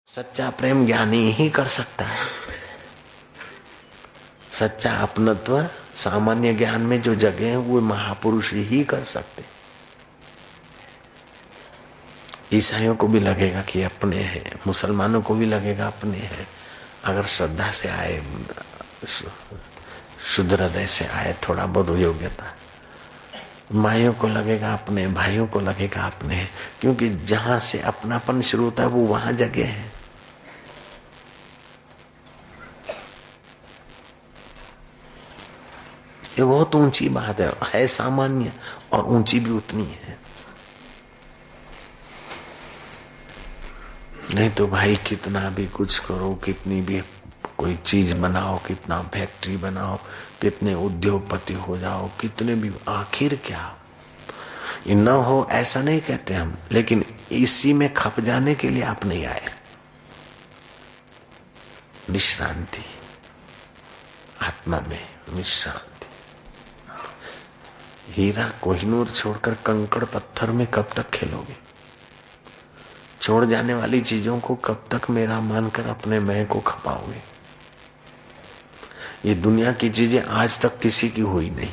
सच्चा प्रेम ज्ञानी ही कर सकता है। सच्चा अपनत्व सामान्य ज्ञान में जो जगह है वो महापुरुष ही कर सकते। ईसाइयों को भी लगेगा कि अपने हैं, मुसलमानों को भी लगेगा अपने हैं। अगर श्रद्धा से आए, शुद्ध हृदय से आए, थोड़ा बहुत योग्यता, माइयों को लगेगा अपने, भाइयों को लगेगा अपने हैं। क्योंकि जहां से अपनापन शुरू होता है वो वहां जगह है। ये बहुत ऊंची बात है सामान्य और ऊंची भी उतनी है। नहीं तो भाई कितना भी कुछ करो, कितनी भी कोई चीज बनाओ, कितना फैक्ट्री बनाओ, कितने उद्योगपति हो जाओ, कितने भी, आखिर क्या ये न हो ऐसा नहीं कहते हम, लेकिन इसी में खप जाने के लिए आप नहीं आए। विश्रांति, आत्मा में विश्रांति। हीरा कोहिनूर छोड़कर कंकड़ पत्थर में कब तक खेलोगे? छोड़ जाने वाली चीजों को कब तक मेरा मानकर अपने मैं को खपाओगे? ये दुनिया की चीजें आज तक किसी की हुई नहीं।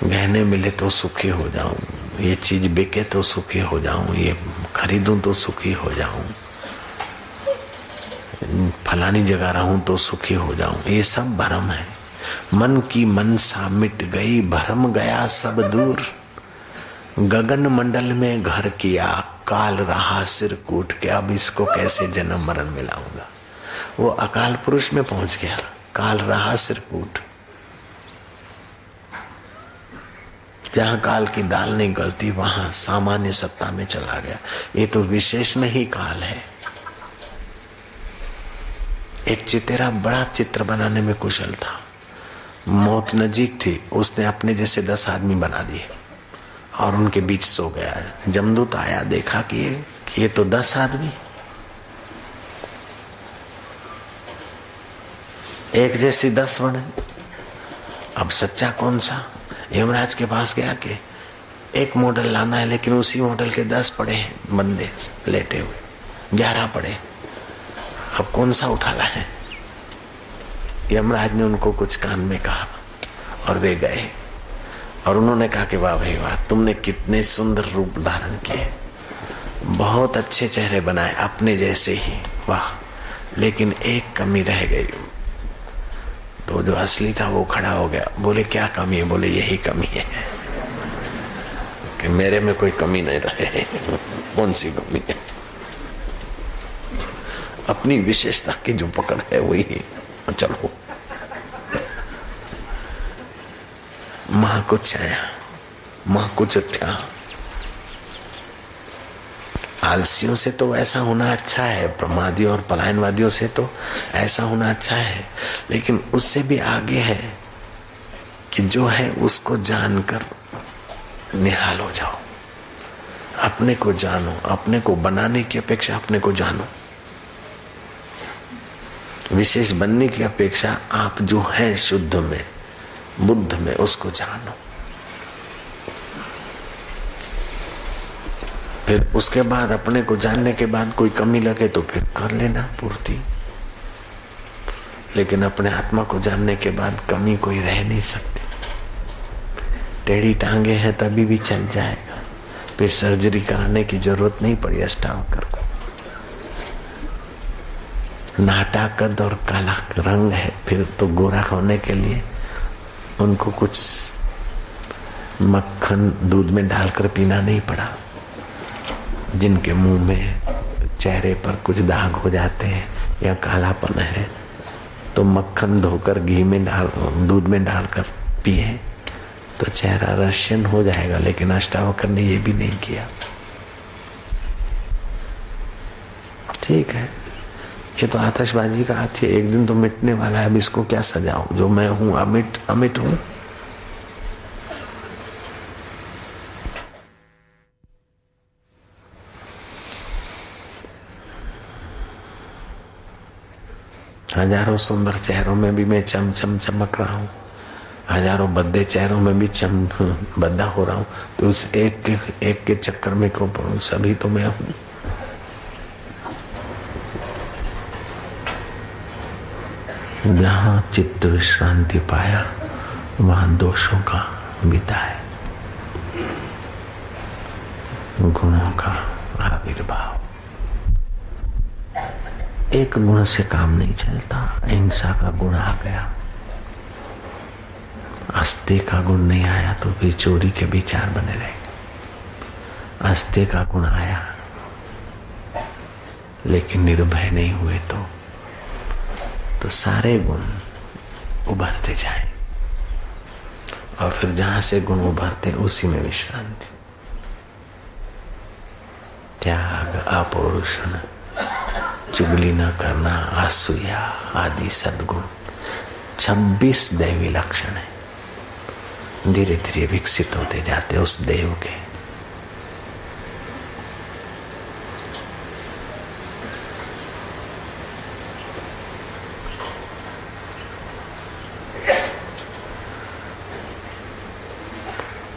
गहने मिले तो सुखी हो जाऊं, ये चीज बिके तो सुखी हो जाऊं, ये खरीदूं तो सुखी हो जाऊं, फलानी जगह रहूं तो सुखी हो जाऊं, ये सब भ्रम है। मन की मनसा मिट गई, भ्रम गया सब दूर। गगन मंडल में घर किया, काल रहा सिर कूट के, अब इसको कैसे जन्म मरण मिलाऊंगा। वो अकाल पुरुष में पहुंच गया, काल रहा सिर कूट। जहां काल की दाल नहीं गलती वहां सामान्य सत्ता में चला गया। ये तो विशेष में ही काल है। एक चितेरा बड़ा चित्र बनाने में कुशल था। मौत नजीक थी, उसने अपने जैसे 10 आदमी बना दिए और उनके बीच सो गया। जमदूत आया, देखा कि ये तो 10 आदमी एक जैसी 10 बने। अब सच्चा कौन सा? यमराज के पास गया कि एक मॉडल लाना है, लेकिन उसी मॉडल के 10 पड़े हैं बंदे लेटे हुए, 11 पड़े। अब कौन सा उठाना है? यमराज ने उनको कुछ कान में कहा और वे गए। और उन्होंने कहा कि वाह भाई वाह, तुमने कितने सुंदर रूप धारण किए, बहुत अच्छे चेहरे बनाए अपने जैसे ही, वाह। लेकिन एक कमी रह गई। तो जो असली था वो खड़ा हो गया। बोले क्या कमी है? बोले यही कमी है कि मेरे में कोई कमी नहीं रहे। कौन सी कमी है? अपनी विशेषता की जो पकड़ है वही। चलो मां कुछ आया, मां कुछ था। आलसियों से तो ऐसा होना अच्छा है, प्रमादी और पलायनवादियों से तो ऐसा होना अच्छा है, लेकिन उससे भी आगे है कि जो है उसको जानकर निहाल हो जाओ। अपने को जानो, अपने को बनाने की अपेक्षा अपने को जानो। विशेष बनने की अपेक्षा आप जो है शुद्ध में, बुद्ध में, उसको जानो। फिर उसके बाद अपने को जानने के बाद कोई कमी लगे तो फिर कर लेना पूर्ति। लेकिन अपने आत्मा को जानने के बाद कमी कोई रह नहीं सकती। टेढ़ी टांगे हैं तभी भी चल जाएगा। फिर सर्जरी कराने की जरूरत नहीं पड़ी अष्टावक्र को। नाटा कद और काला रंग है, फिर तो गोरा होने के लिए उनको कुछ मक्खन दूध में डालकर पीना नहीं पड़ा। जिनके मुंह में, चेहरे पर कुछ दाग हो जाते हैं या कालापन है, तो मक्खन धोकर घी में डाल, दूध में डालकर पिए तो चेहरा रशियन हो जाएगा। लेकिन अष्टावक्र ने ये भी नहीं किया। ठीक है, ये तो आतिशबाजी का हाथ है, एक दिन तो मिटने वाला है। अब इसको क्या सजाऊं? जो मैं हूं अमिट अमिट हूं। हजारों सुंदर चेहरों में भी मैं चम चम चमक रहा हूं, हजारों बद्दे चेहरों में भी बद्दा हो रहा हूं। तो उस एक के चक्कर में क्यों पड़ूं? सभी तो मैं हूं। जहाँ चित्त विश्रांति पाया वहाँ दोषों का विदाय, गुणों का आविर्भाव। एक गुण से काम नहीं चलता। अहिंसा का गुण आ गया, अस्ते का गुण नहीं आया तो भी चोरी के विचार बने रहेंगे। अस्ते का गुण आया लेकिन निर्भय नहीं हुए तो सारे गुण उभरते जाए और फिर जहां से गुण उभरते उसी में विश्रांति। त्याग, अपौरुषण, चुगली न करना, असूया आदि सद्गुण 26 दैवी लक्षण है। धीरे धीरे विकसित होते जाते उस देव के।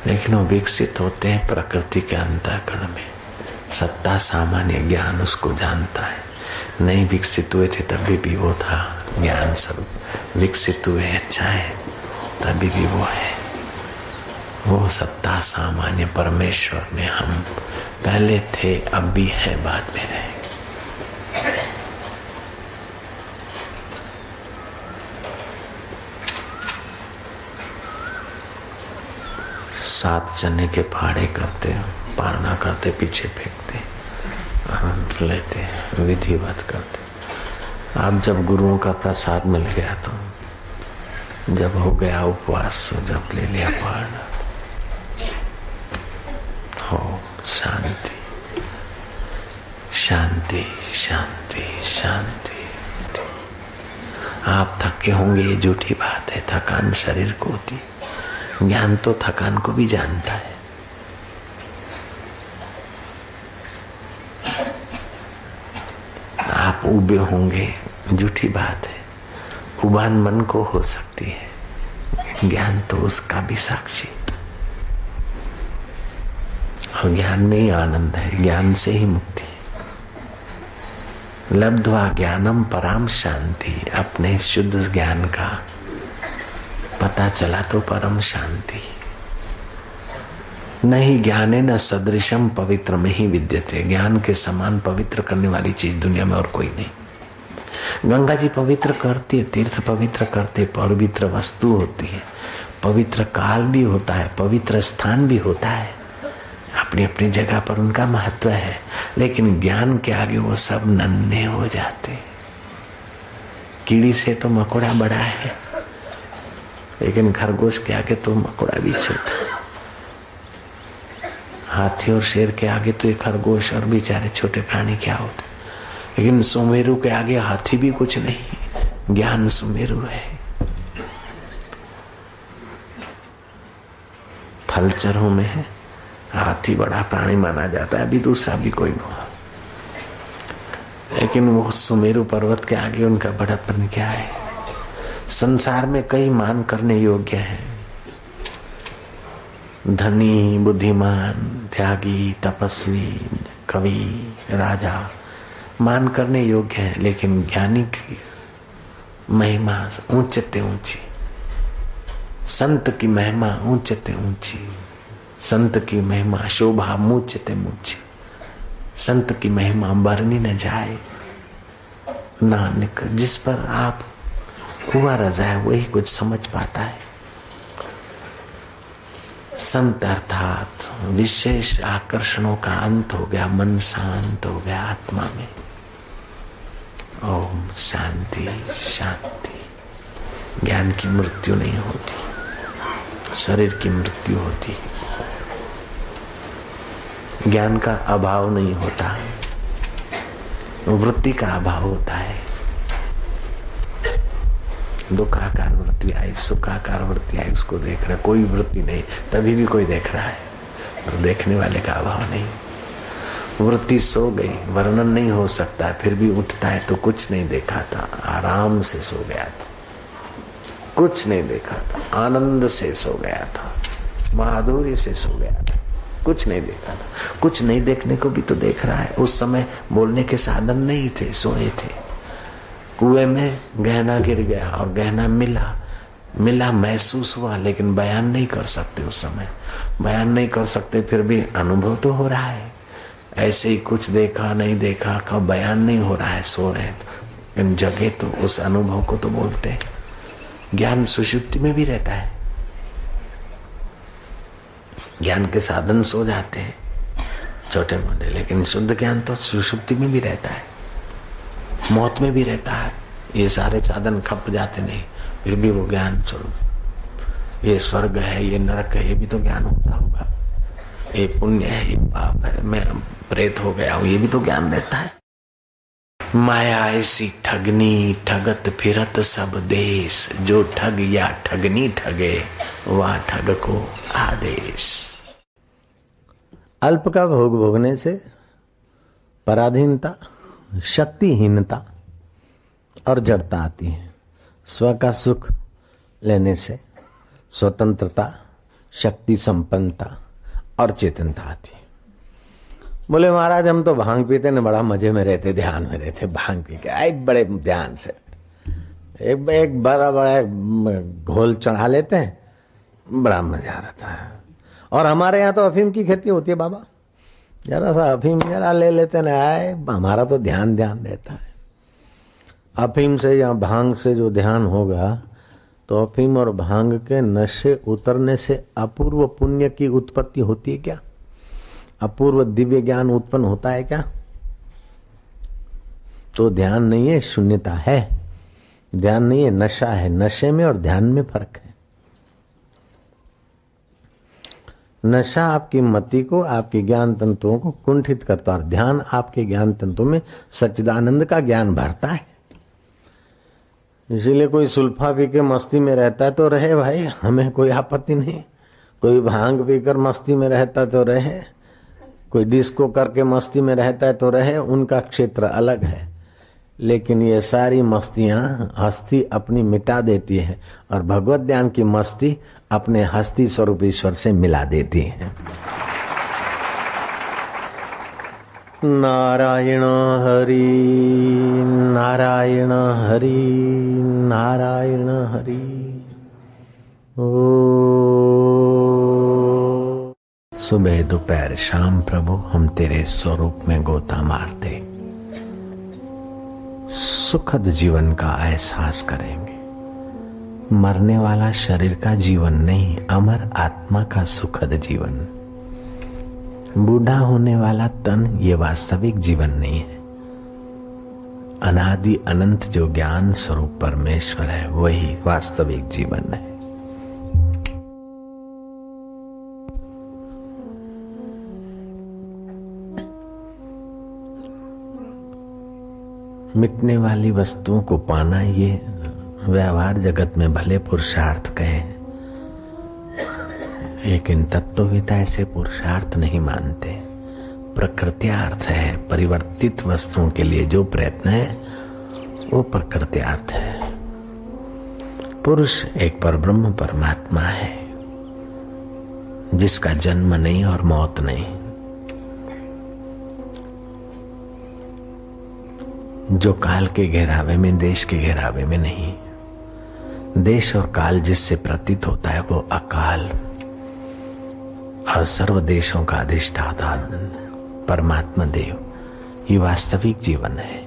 लेकिन वो विकसित होते हैं प्रकृति के अंतःकरण में। सत्ता सामान्य ज्ञान उसको जानता है। नहीं विकसित हुए थे तभी भी वो था ज्ञान स्वरूप। विकसित हुए अच्छा है तभी भी वो है। वो सत्ता सामान्य परमेश्वर में हम पहले थे, अब भी है, बाद में रहेंगे। 7 चने के फाड़े करते, पारना करते, पीछे फेंकते, लेते, विधिवत करते। अब जब गुरुओं का प्रसाद मिल गया तो जब हो गया उपवास, जब ले लिया पारना, हो शांति शांति शांति शांति। आप थके होंगे, ये झूठी बात है। थकान शरीर को होती, ज्ञान तो थकान को भी जानता है। आप उबे होंगे, झूठी बात है। उबान मन को हो सकती है, ज्ञान तो उसका भी साक्षी। और ज्ञान में ही आनंद है, ज्ञान से ही मुक्ति। लब्ध्वा ज्ञानम पराम शांति। अपने शुद्ध ज्ञान का पता चला तो परम शांति। नहीं ज्ञाने न सदृशम पवित्र में ही विद्यते। ज्ञान के समान पवित्र करने वाली चीज दुनिया में और कोई नहीं। गंगा जी पवित्र करती है, तीर्थ पवित्र करते, पवित्र वस्तु होती है, पवित्र काल भी होता है, पवित्र स्थान भी होता है। अपनी अपनी जगह पर उनका महत्व है। लेकिन ज्ञान के आगे वो सब नन्हे हो जाते। कीड़ी से तो मकोड़ा बड़ा है, लेकिन खरगोश के आगे तो मकोड़ा भी छोटा। हाथी और शेर के आगे तो ये खरगोश और बेचारे छोटे प्राणी क्या होते। लेकिन सुमेरु के आगे हाथी भी कुछ नहीं। ज्ञान सुमेरु है। थलचरों में है, हाथी बड़ा प्राणी माना जाता है, अभी दूसरा भी कोई हुआ, लेकिन वो सुमेरु पर्वत के आगे उनका बड़ापन क्या है। संसार में कई मान करने योग्य है। धनी, बुद्धिमान, त्यागी, तपस्वी, कवि, राजा मान करने योग्य है। लेकिन ज्ञानी की महिमा ऊंचते ऊंची, संत की महिमा ऊंचते ऊंची, संत की महिमा शोभा मूचते मूची। संत की महिमा बरनी न जाए। नानक जिस पर आप हुआ रजा है वही कुछ समझ पाता है। संत अर्थात विशेष आकर्षणों का अंत हो गया, मन शांत हो गया आत्मा में। ओम शांति शांति। ज्ञान की मृत्यु नहीं होती, शरीर की मृत्यु होती। ज्ञान का अभाव नहीं होता, वृत्ति का अभाव होता है। दुखाकार वृत्ति आई, सुखाकार वृत्ति आई, उसको देख रहा, कोई वृत्ति नहीं, तभी भी कोई देख रहा है, तो देखने वाले का अभाव नहीं। वृत्ति सो गई, वर्णन नहीं हो सकता, फिर भी उठता है तो कुछ नहीं देखा था, आराम से सो गया था, कुछ नहीं देखा था, आनंद से सो गया था, माधुर्य से सो गया था, कुछ नहीं देखा था। कुछ नहीं देखने को भी तो देख रहा है। उस समय बोलने के साधन नहीं थे, सोए थे। कुएं में गहना गिर गया और गहना मिला महसूस हुआ, लेकिन बयान नहीं कर सकते। उस समय बयान नहीं कर सकते, फिर भी अनुभव तो हो रहा है। ऐसे ही कुछ देखा नहीं देखा का बयान नहीं हो रहा है, सो रहे हैं, लेकिन जगे तो उस अनुभव को तो बोलते हैं। ज्ञान सुषुप्ति में भी रहता है। ज्ञान के साधन सो जाते हैं छोटे मोटे, लेकिन शुद्ध ज्ञान तो सुषुप्ति में भी रहता है, मौत में भी रहता है। ये सारे साधन खप जाते नहीं, फिर भी वो ज्ञान स्वरूप, ये स्वर्ग है, ये नरक है, ये भी तो ज्ञान होता होगा। ये पुण्य है, ये पाप है, मैं प्रेत हो गया हूं, ये भी तो ज्ञान रहता है। माया ऐसी ठगनी ठगत फिरत सब देश, जो ठग या ठगनी ठगे वह ठग को आदेश। अल्प का भोग भोगने से पराधीनता, शक्तिहीनता और जड़ता आती है। स्व का सुख लेने से स्वतंत्रता, शक्ति संपन्नता और चेतनता आती है। बोले महाराज हम तो भांग पीते न, बड़ा मजे में रहते, ध्यान में रहते, भांग पी के आए बड़े ध्यान से, एक बड़ा घोल चढ़ा लेते हैं, बड़ा मजा रहता है। और हमारे यहाँ तो अफीम की खेती होती है बाबा, जरा सा अफीम जरा ले लेते न, आए हमारा तो ध्यान रहता है। अफीम से या भांग से जो ध्यान होगा, तो अफीम और भांग के नशे उतरने से अपूर्व पुण्य की उत्पत्ति होती है क्या? अपूर्व दिव्य ज्ञान उत्पन्न होता है क्या? तो ध्यान नहीं है, शून्यता है। ध्यान नहीं है, नशा है। नशे में और ध्यान में फर्क है। नशा आपकी मति को, आपके ज्ञान तंतुओं को कुंठित करता है, और ध्यान आपके ज्ञान तंतुओं में सच्चिदानंद का ज्ञान भरता है। इसीलिए कोई सुल्फा पी के मस्ती में रहता है तो रहे भाई, हमें कोई आपत्ति नहीं। कोई भांग पीकर मस्ती में रहता तो रहे, कोई डिस्को करके मस्ती में रहता है तो रहे, उनका क्षेत्र अलग है। लेकिन ये सारी मस्तियां हस्ती अपनी मिटा देती है, और भगवत ध्यान की मस्ती अपने हस्ती स्वरूप ईश्वर से मिला देती है। नारायण हरि नारायण हरि नारायण हरि। ओ सुबह दोपहर शाम प्रभु हम तेरे स्वरूप में गोता मारते सुखद जीवन का एहसास करेंगे। मरने वाला शरीर का जीवन नहीं, अमर आत्मा का सुखद जीवन। बूढ़ा होने वाला तन ये वास्तविक जीवन नहीं है। अनादि अनंत जो ज्ञान स्वरूप परमेश्वर है, वही वास्तविक जीवन है। मिटने वाली वस्तुओं को पाना ये व्यवहार जगत में भले पुरुषार्थ कहे, लेकिन तत्वविदा ऐसे पुरुषार्थ नहीं मानते। प्रकृत्यार्थ है। परिवर्तित वस्तुओं के लिए जो प्रयत्न है वो प्रकृत्यार्थ है। पुरुष एक परब्रह्म परमात्मा है, जिसका जन्म नहीं और मौत नहीं, जो काल के घेरावे में, देश के घेरावे में नहीं। देश और काल जिससे प्रतीत होता है वो अकाल और सर्व देशों का अधिष्ठाता परमात्मा देव, ये वास्तविक जीवन है।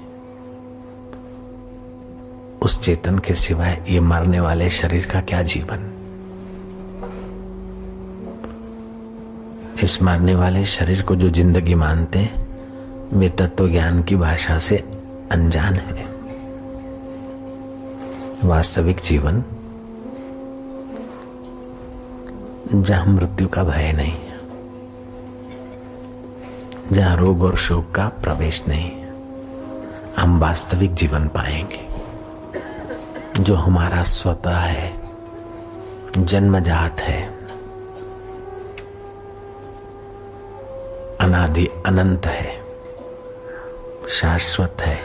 उस चेतन के सिवाय ये मरने वाले शरीर का क्या जीवन। इस मरने वाले शरीर को जो जिंदगी मानते हैं, वे तत्व ज्ञान की भाषा से अनजान है। वास्तविक जीवन जहां मृत्यु का भय नहीं, जहां रोग और शोक का प्रवेश नहीं, हम वास्तविक जीवन पाएंगे जो हमारा स्वतः है, जन्मजात है, अनादि अनंत है, शाश्वत है।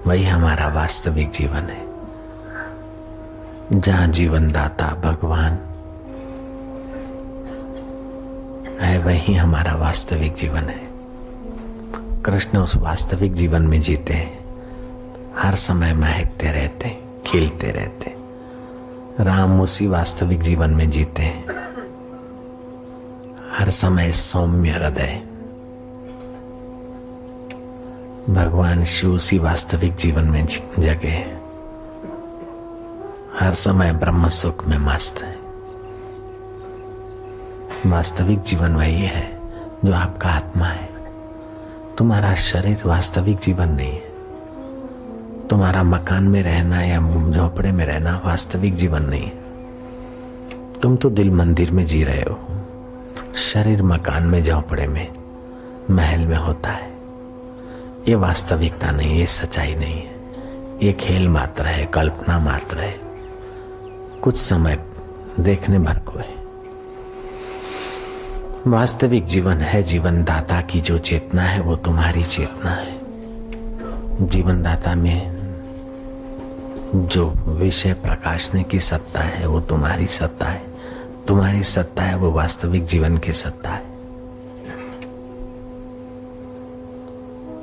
वही हमारा वास्तविक जीवन है। जहां जीवन दाता भगवान है, वही हमारा वास्तविक जीवन है। कृष्ण उस वास्तविक जीवन में जीते हैं। हर समय महकते रहते, खिलते रहते। राम उसी वास्तविक जीवन में जीते हैं, हर समय सौम्य हृदय। भगवान शिव उसी वास्तविक जीवन में जगे, हर समय ब्रह्म सुख में मस्त है। वास्तविक जीवन वही है जो आपका आत्मा है। तुम्हारा शरीर वास्तविक जीवन नहीं है। तुम्हारा मकान में रहना या झोपड़े में रहना वास्तविक जीवन नहीं है। तुम तो दिल मंदिर में जी रहे हो, शरीर मकान में, झोपड़े में, महल में होता है। ये वास्तविकता नहीं, ये सच्चाई नहीं है। ये खेल मात्र है, कल्पना मात्र है, कुछ समय देखने भर को है। वास्तविक जीवन है जीवन दाता की जो चेतना है, वो तुम्हारी चेतना है। जीवन दाता में जो विषय प्रकाशने की सत्ता है वो तुम्हारी सत्ता है। तुम्हारी सत्ता है वो वास्तविक जीवन की सत्ता है।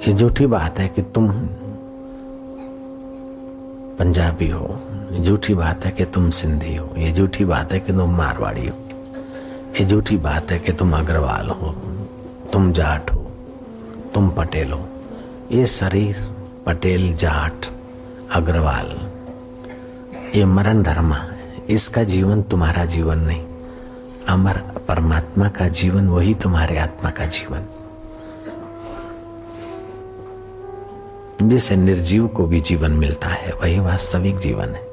ये झूठी बात है कि तुम पंजाबी हो, ये झूठी बात है कि तुम सिंधी हो, ये झूठी बात है कि तुम मारवाड़ी हो, ये झूठी बात है कि तुम अग्रवाल हो, तुम जाट हो, तुम पटेल हो। ये शरीर पटेल, जाट, अग्रवाल, ये मरण धर्म है। इसका जीवन तुम्हारा जीवन नहीं। अमर परमात्मा का जीवन वही तुम्हारे आत्मा का जीवन, जिसे निर्जीव को भी जीवन मिलता है, वही वास्तविक जीवन है।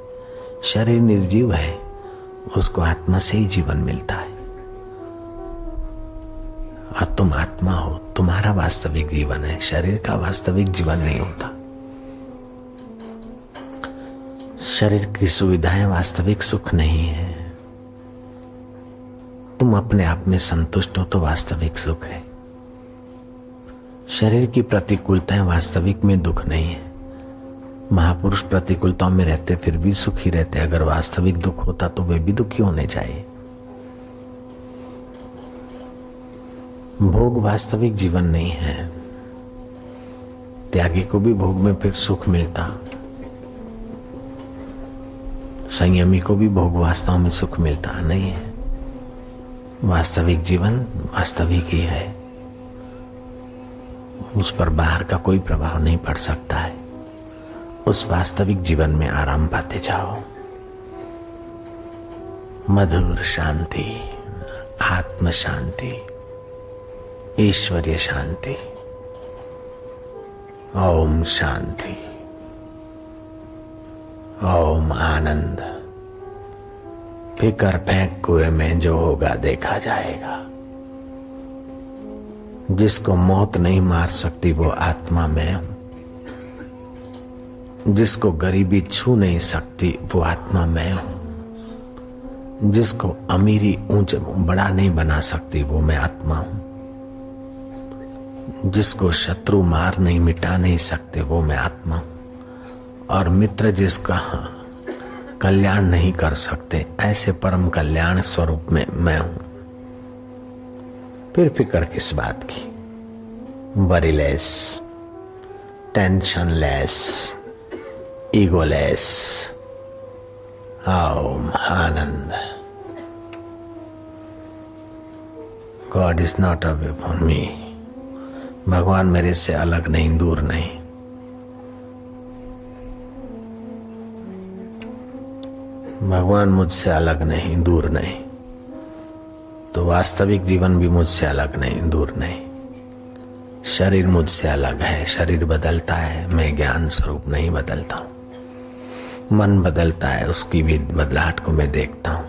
शरीर निर्जीव है, उसको आत्मा से ही जीवन मिलता है। और तुम आत्मा हो, तुम्हारा वास्तविक जीवन है, शरीर का वास्तविक जीवन नहीं होता। शरीर की सुविधाएं वास्तविक सुख नहीं है। तुम अपने आप में संतुष्ट हो तो वास्तविक सुख है। शरीर की प्रतिकूलताएं वास्तविक में दुख नहीं है। महापुरुष प्रतिकूलताओं में रहते फिर भी सुखी रहते। अगर वास्तविक दुख होता तो वे भी दुखी होने चाहिए। भोग वास्तविक जीवन नहीं है। त्यागी को भी भोग में फिर सुख मिलता, संयमी को भी भोग वास्तव में सुख मिलता नहीं है। वास्तविक जीवन वास्तविक ही है, उस पर बाहर का कोई प्रभाव नहीं पड़ सकता है। उस वास्तविक जीवन में आराम पाते जाओ। मधुर शांति, आत्म शांति, ईश्वरीय शांति। ओम शांति, ओम आनंद। फिकर फेंक कुएं में, जो होगा देखा जाएगा। जिसको मौत नहीं मार सकती वो आत्मा में, जिसको गरीबी छू नहीं सकती वो आत्मा में हूं, जिसको अमीरी ऊंच बड़ा नहीं बना सकती वो मैं आत्मा हूं, जिसको शत्रु मार नहीं मिटा नहीं सकते वो मैं आत्मा हूं, और मित्र जिसका कल्याण नहीं कर सकते ऐसे परम कल्याण स्वरूप में मैं हूं। फिर फिक्र किस बात की? Worryless, tensionless, egoless. Om Anand. God is not away from me. भगवान मेरे से अलग नहीं, दूर नहीं। भगवान मुझसे अलग नहीं, दूर नहीं। तो वास्तविक जीवन भी मुझसे अलग नहीं, दूर नहीं। शरीर मुझसे अलग है, शरीर बदलता है, मैं ज्ञान स्वरूप नहीं बदलता हूं। मन बदलता है, उसकी भी बदलाहट को मैं देखता हूं।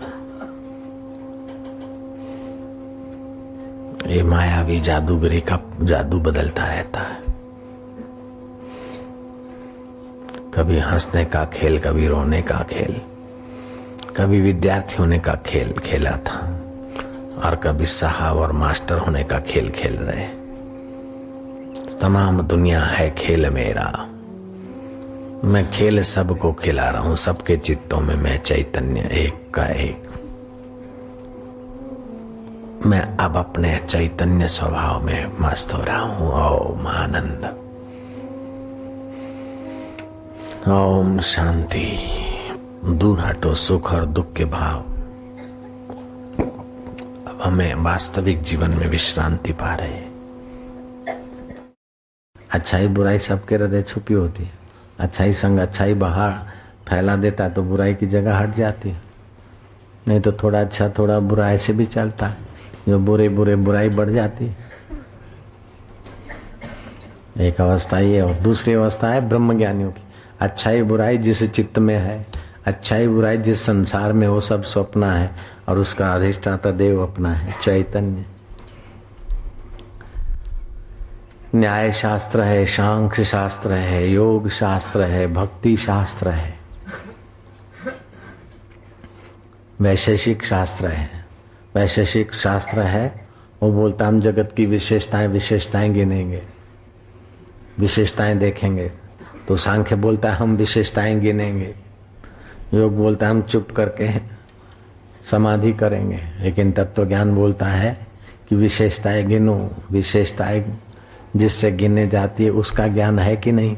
ये मायावी जादूगरी का जादू बदलता रहता है। कभी हंसने का खेल, कभी रोने का खेल, कभी विद्यार्थी होने का खेल खेला था, और कभी साहब और मास्टर होने का खेल खेल रहे। तमाम दुनिया है खेल मेरा। मैं खेल सबको खिला रहा हूं। सबके चित्तों में मैं चैतन्य एक का एक। मैं अब अपने चैतन्य स्वभाव में मस्त हो रहा हूं। ओम आनंद। ओम शांति। दूर हटो सुख और दुख के भाव। अब हमें वास्तविक जीवन में विश्रांति पा रहे हैं। अच्छाई बुराई सबके हृदय छुपी होती है। अच्छाई संग अच्छाई बाहर फैला देता है तो बुराई की जगह हट जाती है। नहीं तो थोड़ा अच्छा थोड़ा बुरा ऐसे भी चलता है। जो बुरे बुरे बुराई बढ़ जाती है। एक अवस्था ये और दूसरी अवस्था है ब्रह्म ज्ञानियों की। अच्छाई बुराई जिस चित्त में है, अच्छाई बुराई जिस संसार में, वो सब स्वप्न है और उसका अधिष्ठाता देव अपना है, चैतन्य। न्याय शास्त्र है, सांख्य शास्त्र है, योग शास्त्र है, भक्ति शास्त्र है, वैशेषिक शास्त्र है। वैशेषिक शास्त्र है वो बोलता हम जगत की विशेषताएं गिनेंगे, विशेषताएं देखेंगे। तो सांख्य बोलता है हम विशेषताएं गिनेंगे। योग बोलता है हम चुप करके समाधि करेंगे। लेकिन तत्व ज्ञान बोलता है कि विशेषताएं गिनो। विशेषताएं जिससे गिने जाती है उसका ज्ञान है कि नहीं।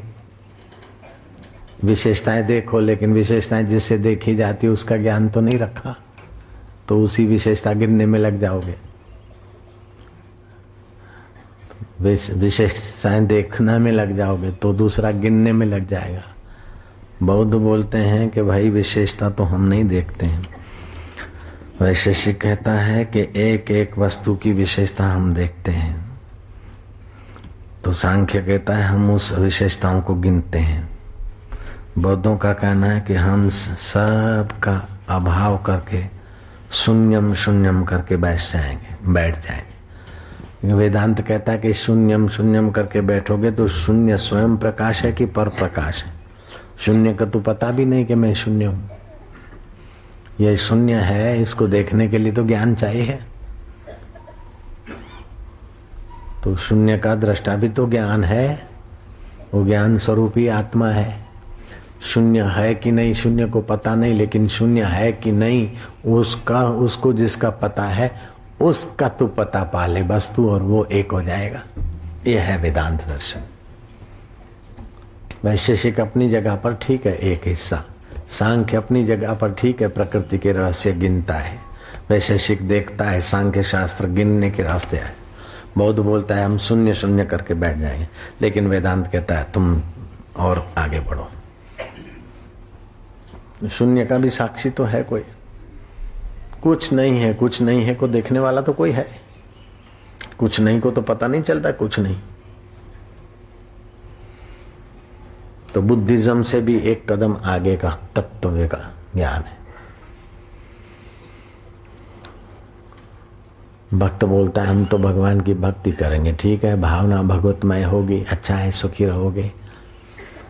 विशेषताएं देखो लेकिन विशेषताएं जिससे देखी जाती है उसका ज्ञान तो नहीं रखा, तो उसी विशेषता गिनने में लग जाओगे। विशेषताएं देखना में लग जाओगे तो दूसरा गिनने में लग जाएगा। बौद्ध बोलते हैं कि भाई विशेषता तो हम नहीं देखते हैं। वैशेषिक कहता है कि एक एक वस्तु की विशेषता हम देखते हैं। तो सांख्य कहता है हम उस विशेषताओं को गिनते हैं। बौद्धों का कहना है कि हम सब का अभाव करके शून्यम शून्यम करके बैठ जाएंगे। वेदांत कहता है कि शून्यम शून्यम करके बैठोगे तो शून्य स्वयं प्रकाश है कि पर प्रकाश है। शून्य का तो पता भी नहीं कि मैं शून्य हूं। यह शून्य है, इसको देखने के लिए तो ज्ञान चाहिए। तो शून्य का दृष्टा भी तो ज्ञान है। वो ज्ञान स्वरूप ही आत्मा है। शून्य है कि नहीं शून्य को पता नहीं, लेकिन शून्य है कि नहीं उसको जिसका पता है उसका तो पता पा ले वस्तु, और वो एक हो जाएगा। यह है वेदांत दर्शन। वैशेषिक अपनी जगह पर ठीक है एक हिस्सा, सांख्य अपनी जगह पर ठीक है, प्रकृति के रहस्य गिनता है। वैशेषिक देखता है, सांख्य शास्त्र गिनने के रास्ते है। बौद्ध बोलता है हम शून्य शून्य करके बैठ जाएंगे, लेकिन वेदांत कहता है तुम और आगे बढ़ो। शून्य का भी साक्षी तो है कोई। कुछ नहीं है, कुछ नहीं है को देखने वाला तो कोई है। कुछ नहीं को तो पता नहीं चलता कुछ नहीं। तो बुद्धिज्म से भी एक कदम आगे का तत्व का ज्ञान है। भक्त बोलता है हम तो भगवान की भक्ति करेंगे, ठीक है, भावना भगवतमय होगी, अच्छा है, सुखी रहोगे,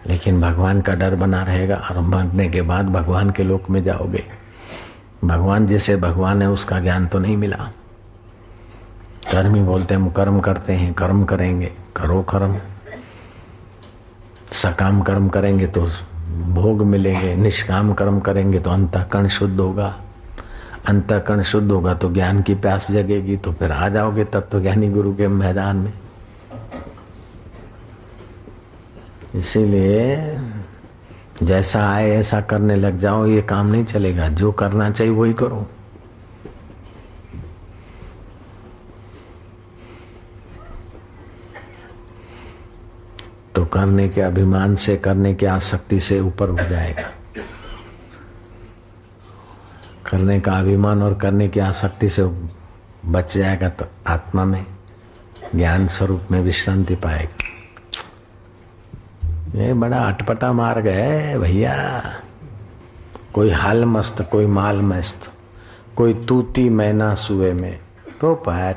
लेकिन भगवान का डर बना रहेगा और मरने के बाद भगवान के लोक में जाओगे। भगवान जिसे भगवान है उसका ज्ञान तो नहीं मिला। कर्मी बोलते हैं हम कर्म करते हैं, कर्म करेंगे, करो कर्म। सकाम कर्म करेंगे तो भोग मिलेंगे, निष्काम कर्म करेंगे तो अंतःकरण शुद्ध होगा। अंतःकरण शुद्ध होगा तो ज्ञान की प्यास जगेगी, तो फिर आ जाओगे तत्वज्ञानी गुरु के मैदान में। इसीलिए जैसा आए ऐसा करने लग जाओ, ये काम नहीं चलेगा। जो करना चाहिए वही करो। तो करने के अभिमान से, करने की आसक्ति से ऊपर उठ जाएगा। करने का अभिमान और करने की आसक्ति से बच जाएगा तो आत्मा में ज्ञान स्वरूप में विश्रांति पाएगा। ये बड़ा अटपटा मार्ग है भैया। कोई हाल मस्त, कोई माल मस्त, कोई तूती मैना सुए में तो पैर।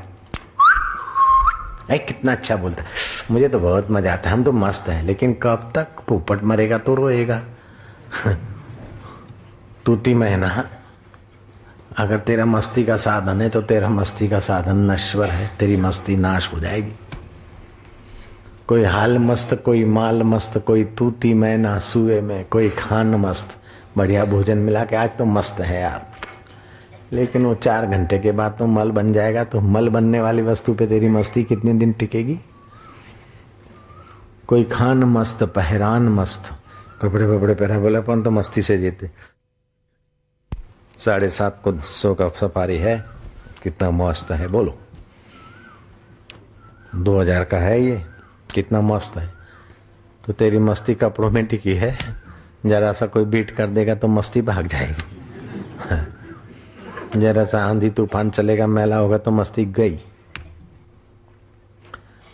कितना अच्छा बोलता है, मुझे तो बहुत मजा आता है। हम तो मस्त है, लेकिन कब तक? पोपट मरेगा तो रोएगा। तूती मैना, अगर तेरा मस्ती का साधन है तो तेरा मस्ती का साधन नश्वर है, तेरी मस्ती नाश हो जाएगी। कोई हाल मस्त, कोई माल मस्त, कोई तूती मैना सुए में, कोई खान मस्त, बढ़िया भोजन मिला के आज तो मस्त है यार, लेकिन वो 4 घंटे के बाद तो मल बन जाएगा। तो मल बनने वाली वस्तु पे तेरी मस्ती कितने दिन टिकेगी? कोई खान मस्त, पहरान मस्त, कपड़े वपड़े पहना, बोले अपन तो मस्ती से जीते। 750 का सफारी है, कितना मस्त है बोलो। 2000 का है ये, कितना मस्त है। तो तेरी मस्ती कपड़ों में टिकी है, जरा सा कोई बीट कर देगा तो मस्ती भाग जाएगी। जरा सा आंधी तूफान चलेगा, मैला होगा तो मस्ती गई।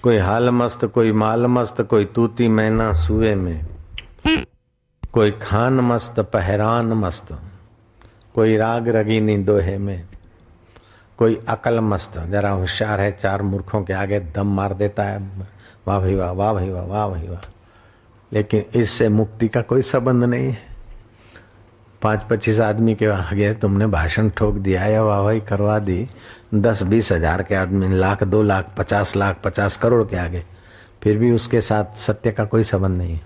कोई हाल मस्त, कोई माल मस्त, कोई तूती मैना सुए में, कोई खान मस्त पहरान मस्त, कोई राग रगीनी दोहे में, कोई अकल मस्त, जरा होशियार है, 4 मूर्खों के आगे दम मार देता है, वाह भाई वाह, वाह भाई वाह, वाह भाई वाह। लेकिन इससे मुक्ति का कोई संबंध नहीं है। 5-25 आदमी के आगे तुमने भाषण ठोक दिया या वाह भाई करवा दी, 10-20 हजार के आदमी, 1 लाख 2 लाख 50 लाख 50 करोड़ के आगे, फिर भी उसके साथ सत्य का कोई संबंध नहीं है।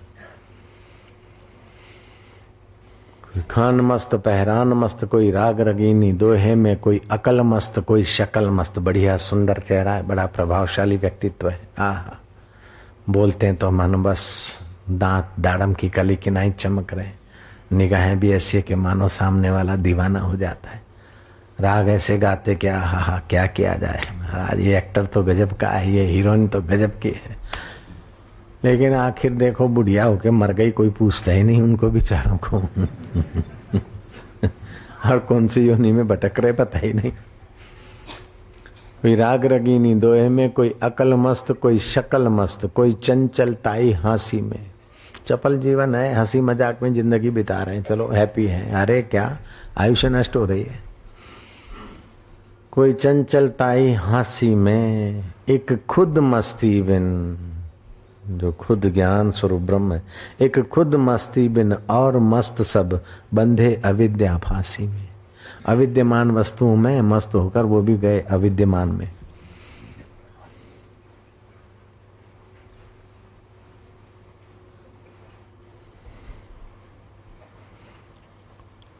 कोई खान मस्त पहरान मस्त, कोई राग रगीनी दोहे में, कोई अकल मस्त, कोई शक्ल मस्त। बढ़िया सुंदर चेहरा है, बड़ा प्रभावशाली व्यक्तित्व है। आहा, बोलते हैं तो मन बस दांत दाड़म की कली की नहीं चमक रहे। निगाहें भी ऐसी है कि मानो सामने वाला दीवाना हो जाता है। राग ऐसे गाते क्या, हा क्या किया जाए महाराज। ये एक्टर तो गजब का है, ये हीरोइन तो गजब की है, लेकिन आखिर देखो बुढ़िया होके मर गई, कोई पूछता ही नहीं उनको बेचारों को। और कौन सी योनि में भटक रहे पता ही नहीं। कोई राग रगीनी दोहे में, कोई अकल मस्त, कोई शक्ल मस्त, कोई चंचलताई हंसी में। चपल जीवन है, हंसी मजाक में जिंदगी बिता रहे हैं, चलो हैप्पी है। अरे क्या आयुष्य नष्ट हो रही है। कोई चंचलताई हंसी में, एक खुद मस्ती बिन, जो खुद ज्ञान स्वरूप ब्रह्म है, एक खुद मस्ती बिन और मस्त सब बंधे अविद्या फांसी में। अविद्यमान वस्तुओं में मस्त होकर वो भी गए अविद्यमान में।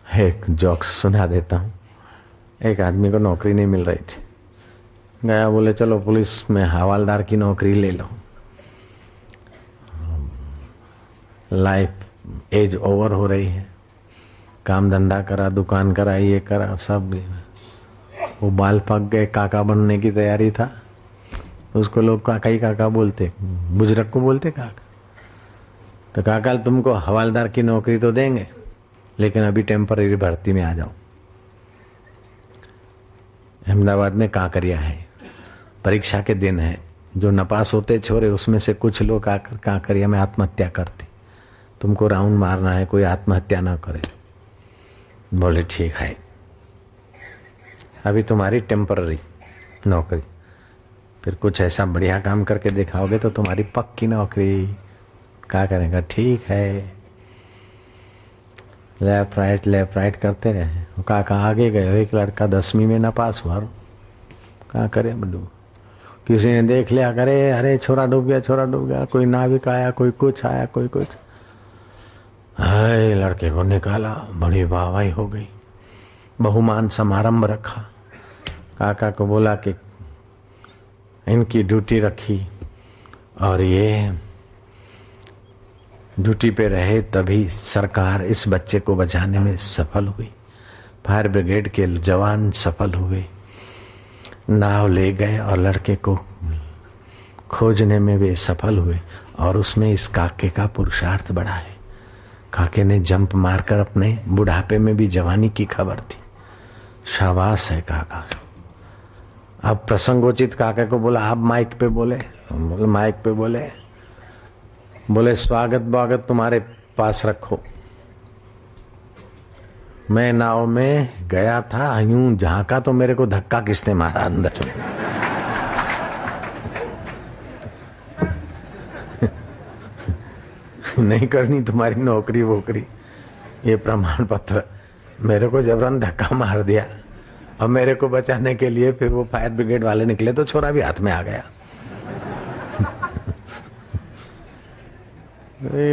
एक जोक्स सुना देता हूँ। एक आदमी को नौकरी नहीं मिल रही थी, गया, बोले चलो पुलिस में हवालदार की नौकरी ले लो। लाइफ एज ओवर हो रही है, काम धंधा करा, दुकान करा, ये करा, सब वो बाल पक गए, काका बनने की तैयारी था। उसको लोग काका ही काका बोलते, बुजुर्ग को बोलते काका। तो काका तुमको हवालदार की नौकरी तो देंगे, लेकिन अभी टेम्पररी भर्ती में आ जाओ। अहमदाबाद में कांकरिया है, परीक्षा के दिन है, जो नपास होते छोरे उसमें से कुछ लोग आकर कांकरिया में आत्महत्या करते। तुमको राउंड मारना है, कोई आत्महत्या ना करे। बोले ठीक है, अभी तुम्हारी टेम्पररी नौकरी, फिर कुछ ऐसा बढ़िया काम करके दिखाओगे तो तुम्हारी पक्की नौकरी। क्या करेगा, ठीक है। लेफ्ट राइट करते रहे। काका आगे गए, एक लड़का 10वीं में ना पास हुआ। क्या करे बल्लू, किसी ने देख लिया, करे अरे छोरा डूब गया, छोरा डूब गया। कोई नाविक आया, कोई कुछ आया, कोई कुछ। हाय, लड़के को निकाला, बड़ी वाहवाही हो गई, बहुमान समारंभ रखा। काका को बोला कि इनकी ड्यूटी रखी और ये ड्यूटी पे रहे, तभी सरकार इस बच्चे को बचाने में सफल हुई। फायर ब्रिगेड के जवान सफल हुए, नाव ले गए और लड़के को खोजने में वे सफल हुए। और उसमें इस काके का पुरुषार्थ बढ़ा है। काके ने जंप मारकर अपने बुढ़ापे में भी जवानी की खबर थी। शाबाश है काका। अब प्रसंगोचित काका को बोला आप माइक पे बोले, माइक पे बोले स्वागत तुम्हारे पास रखो। मैं नाव में गया था, यूं झांका तो मेरे को धक्का किसने मारा अंदर। नहीं करनी तुम्हारी नौकरी वोकरी, ये प्रमाण पत्र। मेरे को जबरन धक्का मार दिया और मेरे को बचाने के लिए फिर वो फायर ब्रिगेड वाले निकले तो छोरा भी हाथ में आ गया।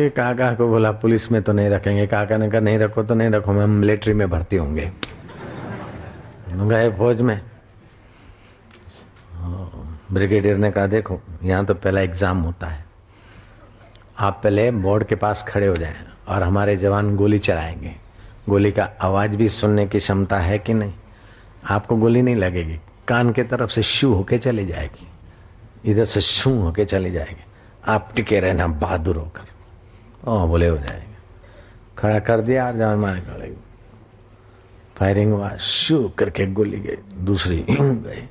काका को बोला पुलिस में तो नहीं रखेंगे। काका ने कहा नहीं रखो तो नहीं रखो, मैं मिलिट्री में भर्ती होंगे। गए फौज में। ब्रिगेडियर ने कहा देखो यहाँ तो पहला एग्जाम होता है, आप पहले बोर्ड के पास खड़े हो जाएं और हमारे जवान गोली चलाएंगे। गोली का आवाज भी सुनने की क्षमता है कि नहीं? आपको गोली नहीं लगेगी, कान के तरफ से शू होके चली जाएगी, इधर से शू होके चली जाएगी। आप टिके रहना बहादुर होकर। ओ बोले हो जाएगा। खड़ा कर दिया जवान मारे गए, फायरिंग हुआ, शू करके गोली गई, दूसरी गई।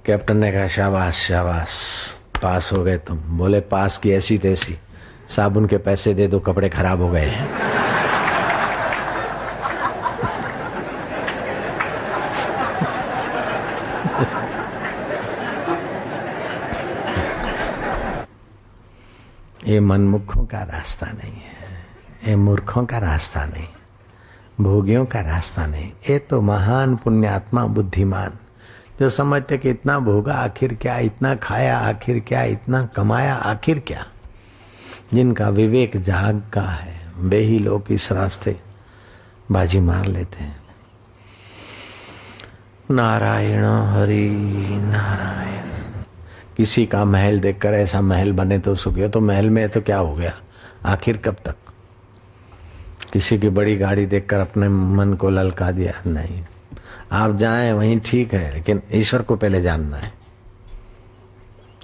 कैप्टन ने कहा शाबाश शाबाश, पास हो गए तुम। बोले पास की ऐसी तैसी, साबुन के पैसे दे दो, कपड़े खराब हो गए हैं। ये मनमुखों का रास्ता नहीं है, ये मूर्खों का रास्ता नहीं, भोगियों का रास्ता नहीं। ये तो महान पुण्यात्मा बुद्धिमान जो समझते कि इतना भोगा आखिर क्या, इतना खाया आखिर क्या, इतना कमाया आखिर क्या, जिनका विवेक जागा है, वे ही लोग इस रास्ते बाजी मार लेते हैं। नारायण हरि नारायण। किसी का महल देखकर ऐसा महल बने तो सुख है, तो महल में तो क्या हो गया, आखिर कब तक? किसी की बड़ी गाड़ी देखकर अपने मन को ललका दिया, नहीं। आप जाएं वहीं ठीक है, लेकिन ईश्वर को पहले जानना है।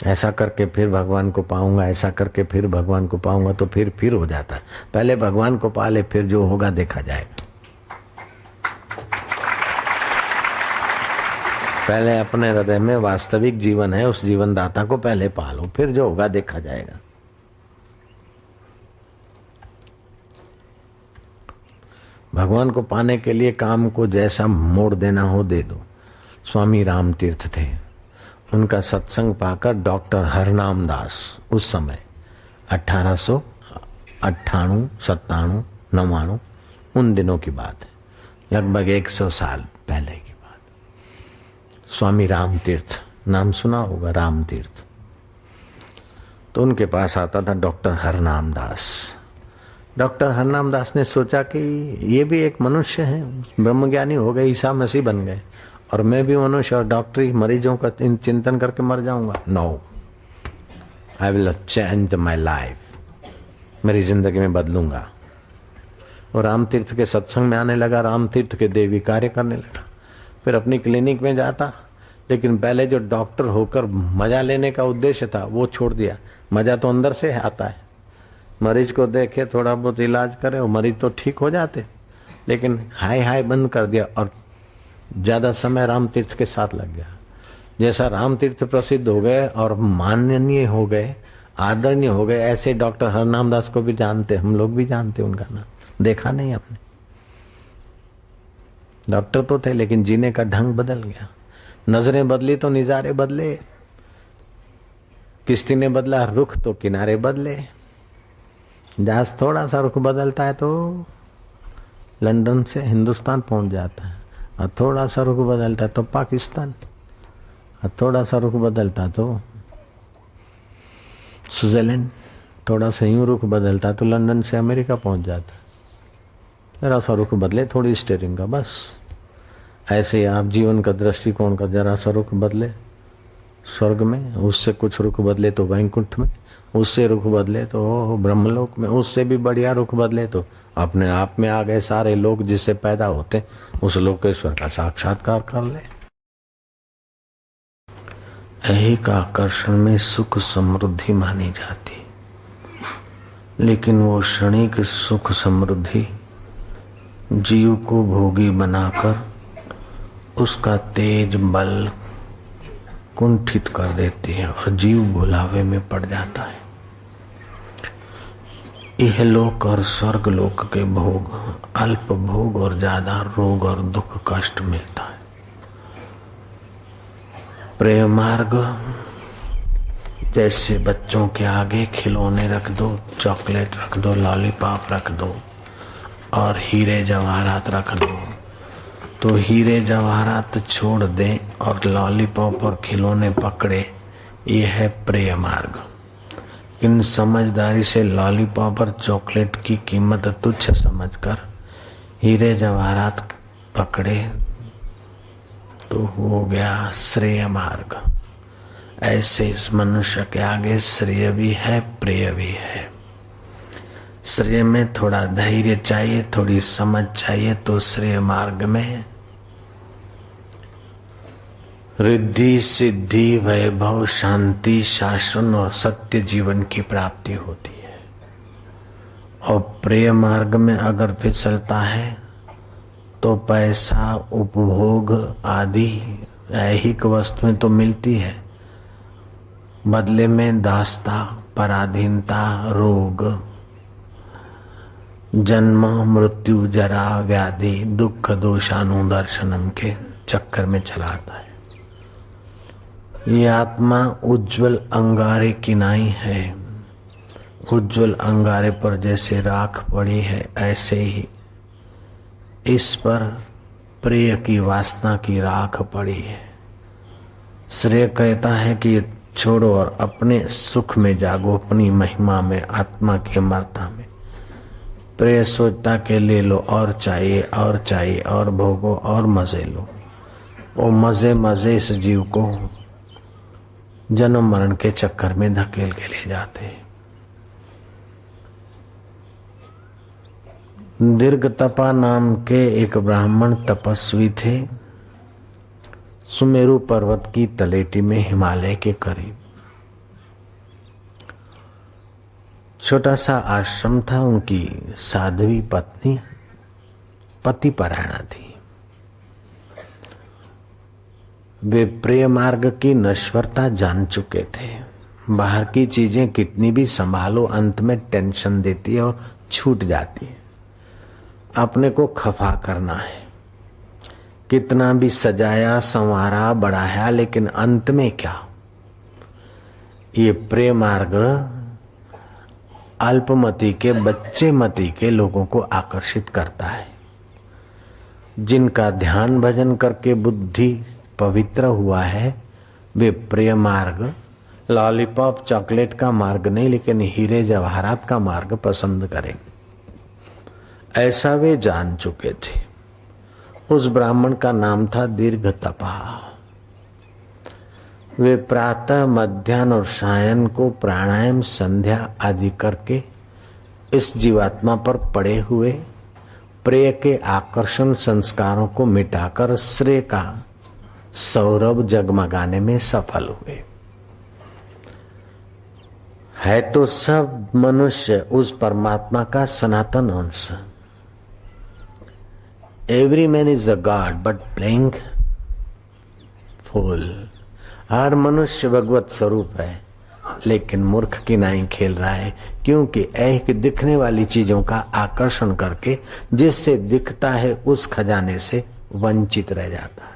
ऐसा करके फिर भगवान को पाऊंगा, ऐसा करके फिर भगवान को पाऊंगा, तो फिर हो जाता है। पहले भगवान को पा ले, फिर जो होगा देखा जाएगा। पहले अपने हृदय में वास्तविक जीवन है, उस जीवन दाता को पहले पालो, फिर जो होगा देखा जाएगा। भगवान को पाने के लिए काम को जैसा मोड़ देना हो दे दो। स्वामी राम तीर्थ थे, उनका सत्संग पाकर डॉक्टर हरनाम दास उस समय 1898, 97, 99 उन दिनों की बात है, लगभग 100 साल पहले की बात। स्वामी राम तीर्थ नाम सुना होगा, राम तीर्थ। तो उनके पास आता था डॉक्टर हरनाम दास। डॉक्टर हरनाम दास ने सोचा कि ये भी एक मनुष्य है, ब्रह्मज्ञानी हो गए, ईसा मसीह बन गए, और मैं भी मनुष्य और डॉक्टरी मरीजों का चिंतन करके मर जाऊंगा। No, I will change my life, मेरी जिंदगी में बदलूंगा। और राम तीर्थ के सत्संग में आने लगा, राम तीर्थ के देवी कार्य करने लगा। फिर अपनी क्लिनिक में जाता, लेकिन पहले जो डॉक्टर होकर मजा लेने का उद्देश्य था वो छोड़ दिया। मजा तो अंदर से आता है, मरीज को देखे, थोड़ा बहुत इलाज करे और मरीज तो ठीक हो जाते, लेकिन हाय बंद कर दिया और ज्यादा समय राम तीर्थ के साथ लग गया। जैसा राम तीर्थ प्रसिद्ध हो गए और माननीय हो गए, आदरणीय हो गए, ऐसे डॉक्टर हरनाम दास को भी जानते, हम लोग भी जानते उनका नाम, देखा नहीं हमने। डॉक्टर तो थे, लेकिन जीने का ढंग बदल गया। नजरें बदली तो निजारे बदले, किश्ती ने बदला रुख तो किनारे बदले। जहाज थोड़ा सा रुख बदलता है तो लंदन से हिंदुस्तान पहुंच जाता है, और थोड़ा सा रुख बदलता है तो पाकिस्तान, और थोड़ा सा रुख बदलता तो स्विट्जरलैंड, थोड़ा सा यूं रुख बदलता तो लंदन से अमेरिका पहुंच जाता। जरा सा रुख बदले थोड़ी स्टीयरिंग का, बस। ऐसे ही आप जीवन का दृष्टिकोण का जरा सा रुख बदले स्वर्ग में, उससे कुछ रुख बदले तो वैकुंठ में, उससे रुख बदले तो ब्रह्मलोक में, उससे भी बढ़िया रुख बदले तो अपने आप में आ गए सारे लोग जिससे पैदा होते, उस लोकेश्वर का साक्षात्कार कर ले। ऐहिक आकर्षण में सुख समृद्धि मानी जाती, लेकिन वो क्षणिक सुख समृद्धि जीव को भोगी बनाकर उसका तेज बल कुंठित कर देती है और जीव भुलावे में पड़ जाता है। यह लोक और स्वर्ग लोक के भोग, अल्प भोग और ज्यादा रोग और दुख कष्ट मिलता है। प्रेम मार्ग जैसे बच्चों के आगे खिलौने रख दो, चॉकलेट रख दो, लॉलीपॉप रख दो और हीरे जवाहरात रख दो, तो हीरे जवाहरात छोड़ दें और लॉलीपॉप और खिलौने पकड़े, ये है प्रेम मार्ग। इन समझदारी से लॉलीपॉप और चॉकलेट की कीमत तुच्छ समझकर हीरे जवाहरात पकड़े तो हो गया श्रेय मार्ग। ऐसे इस मनुष्य के आगे श्रेय भी है, प्रिय भी है। श्रेय में थोड़ा धैर्य चाहिए, थोड़ी समझ चाहिए, तो श्रेय मार्ग में रिद्धि, सिद्धि, वैभव, शांति, शासन और सत्य जीवन की प्राप्ति होती है। और प्रिय मार्ग में अगर फिसलता है तो पैसा, उपभोग आदि ऐहिक वस्तुएं तो मिलती है, बदले में दासता, पराधीनता, रोग, जन्म, मृत्यु, जरा, व्याधि, दुख, दोषानुदर्शनम के चक्कर में चलाता है। ये आत्मा उज्जवल अंगारे की नाई है। उज्जवल अंगारे पर जैसे राख पड़ी है, ऐसे ही इस पर प्रिय की वासना की राख पड़ी है। श्रेय कहता है कि ये छोड़ो और अपने सुख में जागो, अपनी महिमा में, आत्मा की अमरता में। प्रिय सोचता के ले लो, और चाहिए और चाहिए, और भोगो और मजे लो। वो मजे मजे इस जीव को जन्म मरण के चक्कर में धकेल के ले जाते हैं। दीर्घ तपा नाम के एक ब्राह्मण तपस्वी थे, सुमेरु पर्वत की तलेटी में, हिमालय के करीब। छोटा सा आश्रम था। उनकी साध्वी पत्नी पति परायणा थी। वे प्रिय मार्ग की नश्वरता जान चुके थे। बाहर की चीजें कितनी भी संभालो, अंत में टेंशन देती है और छूट जाती है। अपने को खफा करना है, कितना भी सजाया, संवारा, बढ़ाया, लेकिन अंत में क्या? ये प्रिय मार्ग अल्पमति के, बच्चे मति के लोगों को आकर्षित करता है। जिनका ध्यान भजन करके बुद्धि पवित्र हुआ है, वे प्रिय मार्ग, लॉलीपॉप चॉकलेट का मार्ग नहीं, लेकिन हीरे जवाहरात का मार्ग पसंद करेंगे। ऐसा वे जान चुके थे। उस ब्राह्मण का नाम था दीर्घ तपा। वे प्रातः, मध्याह्न और सायं को प्राणायाम, संध्या आदि करके इस जीवात्मा पर पड़े हुए प्रिय के आकर्षण संस्कारों को मिटाकर श्रेय का सौरभ जगमगाने में सफल हुए। है तो सब मनुष्य उस परमात्मा का सनातन अंश। Every man is a god but playing fool. हर मनुष्य भगवत स्वरूप है, लेकिन मूर्ख की नाई खेल रहा है, क्योंकि एक दिखने वाली चीजों का आकर्षण करके जिससे दिखता है उस खजाने से वंचित रह जाता है।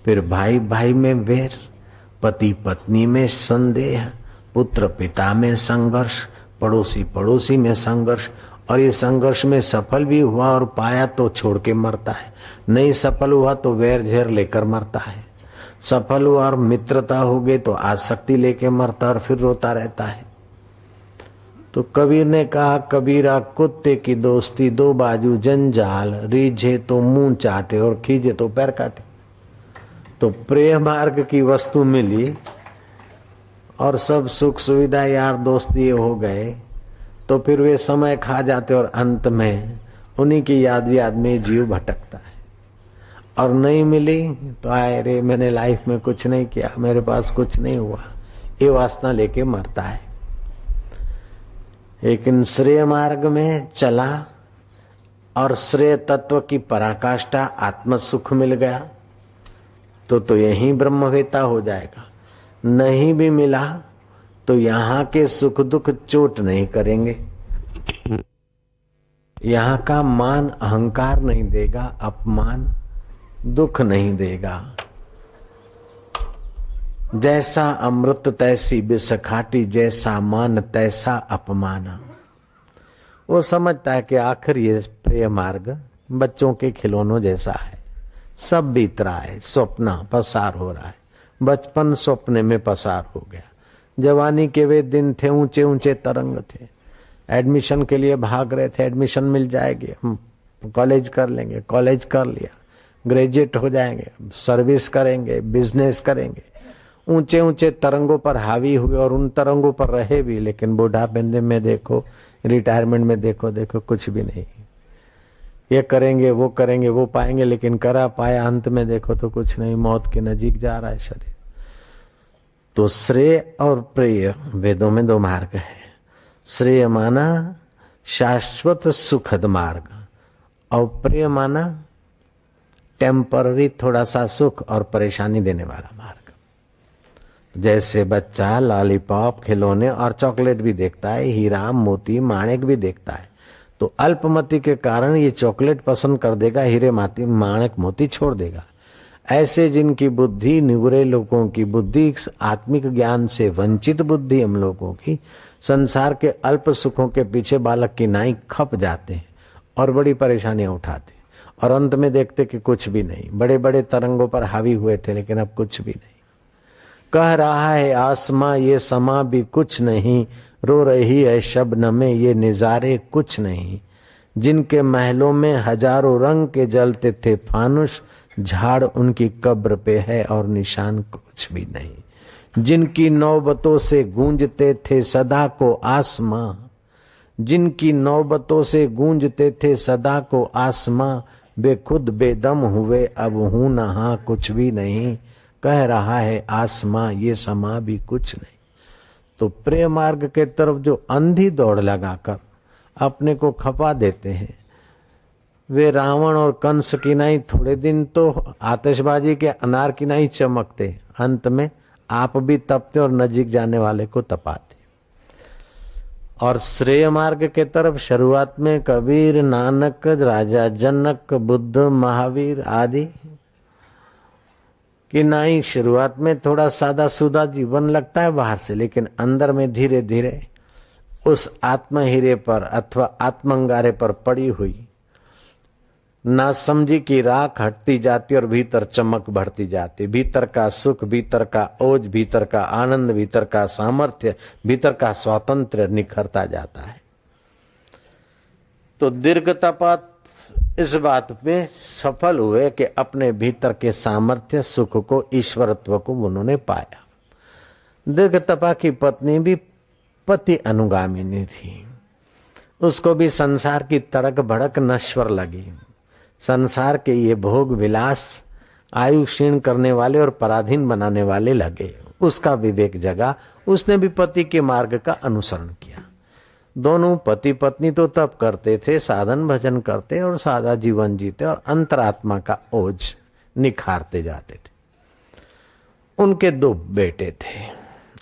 फिर भाई भाई में वेर, पति पत्नी में संदेह, पुत्र पिता में संघर्ष, पड़ोसी पड़ोसी में संघर्ष, और ये संघर्ष में सफल भी हुआ और पाया तो छोड़ के मरता है, नहीं सफल हुआ तो वैर झेर लेकर मरता है, सफल हुआ और मित्रता हो गई तो आसक्ति लेके मरता और फिर रोता रहता है। तो कबीर ने कहा, कबीरा कुत्ते की दोस्ती दो बाजू जंजाल, रीझे तो मुंह चाटे और खींचे तो पैर काटे। तो प्रिय मार्ग की वस्तु मिली और सब सुख सुविधा यार दोस्ती हो गए, तो फिर वे समय खा जाते और अंत में उन्हीं की याद में जीव भटकता है। और नहीं मिली तो आए रे, मैंने लाइफ में कुछ नहीं किया, मेरे पास कुछ नहीं हुआ, ये वासना लेके मरता है। लेकिन श्रेय मार्ग में चला और श्रेय तत्व की पराकाष्ठा आत्म सुख मिल गया तो यही ब्रह्मवेता हो जाएगा। नहीं भी मिला तो यहाँ के सुख दुख चोट नहीं करेंगे, यहाँ का मान अहंकार नहीं देगा, अपमान दुख नहीं देगा। जैसा अमृत तैसी विष खाटी, जैसा मान तैसा अपमान। वो समझता है कि आखिर ये प्रिय मार्ग बच्चों के खिलौनों जैसा है, सब बीत रहा है, स्वप्न पसार हो रहा है। बचपन स्वप्न में पसार हो गया, जवानी के वे दिन थे, ऊंचे ऊंचे तरंग थे, एडमिशन के लिए भाग रहे थे, एडमिशन मिल जाएगी, हम कॉलेज कर लेंगे, कॉलेज कर लिया, ग्रेजुएट हो जाएंगे, सर्विस करेंगे, बिजनेस करेंगे। ऊंचे ऊंचे तरंगों पर हावी हुए और उन तरंगों पर रहे भी, लेकिन बुढ़ापे में देखो, रिटायरमेंट में देखो, देखो कुछ भी नहीं। ये करेंगे वो पाएंगे, लेकिन करा पाया अंत में देखो तो कुछ नहीं, मौत के नजीक जा रहा है शरीर। तो श्रेय और प्रेय वेदों में दो मार्ग है। श्रेय माना शाश्वत सुखद मार्ग और प्रेय माना टेम्पररी थोड़ा सा सुख और परेशानी देने वाला मार्ग। जैसे बच्चा लॉलीपॉप, खिलौने और चॉकलेट भी देखता है, हीरा मोती माणिक भी देखता है, तो अल्पमति के कारण ये चॉकलेट पसंद कर देगा, हीरे माणिक मोती छोड़ देगा। ऐसे जिनकी बुद्धि, निगुरे लोगों की बुद्धि, आत्मिक ज्ञान से वंचित बुद्धि हम लोगों की, संसार के अल्प सुखों के पीछे बालक की नाई खप जाते हैं और बड़ी परेशानियां उठाते, और अंत में देखते कि कुछ भी नहीं। बड़े बड़े तरंगों पर हावी हुए थे, लेकिन अब कुछ भी नहीं। कह रहा है आसमां ये समा भी कुछ नहीं, रो रही है शबनमें ये निजारे कुछ नहीं। जिनके महलों में हजारों रंग के जलते थे फानुस, झाड़ उनकी कब्र पे है और निशान कुछ भी नहीं। जिनकी नौबतों से गूंजते थे सदा को आसमां, जिनकी नौबतों से गूंजते थे सदा को आसमां, वे खुद बेदम हुए अब हूं नहा कुछ भी नहीं। कह रहा है आसमां ये समा भी कुछ नहीं। तो प्रेम मार्ग के तरफ जो अंधी दौड़ लगाकर अपने को खपा देते हैं, वे रावण और कंस की नाई थोड़े दिन तो आतिशबाजी के अनार की नाई चमकते, अंत में आप भी तपते और नजीक जाने वाले को तपाते। और श्रेय मार्ग के तरफ शुरुआत में कबीर, नानक, राजा जनक, बुद्ध, महावीर आदि कि नहीं, शुरुआत में थोड़ा सादा सुदा जीवन लगता है बाहर से, लेकिन अंदर में धीरे धीरे उस आत्म हीरे पर अथवा आत्मंगारे पर पड़ी हुई ना समझी की राख हटती जाती और भीतर चमक बढ़ती जाती। भीतर का सुख, भीतर का ओज, भीतर का आनंद, भीतर का सामर्थ्य, भीतर का स्वातंत्र्य निखरता जाता है। तो दीर्घ तपात इस बात पे सफल हुए कि अपने भीतर के सामर्थ्य, सुख को, ईश्वरत्व को उन्होंने पाया। दीर्घ तपा की पत्नी भी पति अनुगामिनी थी, उसको भी संसार की तड़क भड़क नश्वर लगी। संसार के ये भोग विलास आयु क्षीण करने वाले और पराधीन बनाने वाले लगे। उसका विवेक जगा, उसने भी पति के मार्ग का अनुसरण किया। दोनों पति पत्नी तो तप करते थे, साधन भजन करते और सादा जीवन जीते और अंतरात्मा का ओज निखारते जाते थे। उनके दो बेटे थे,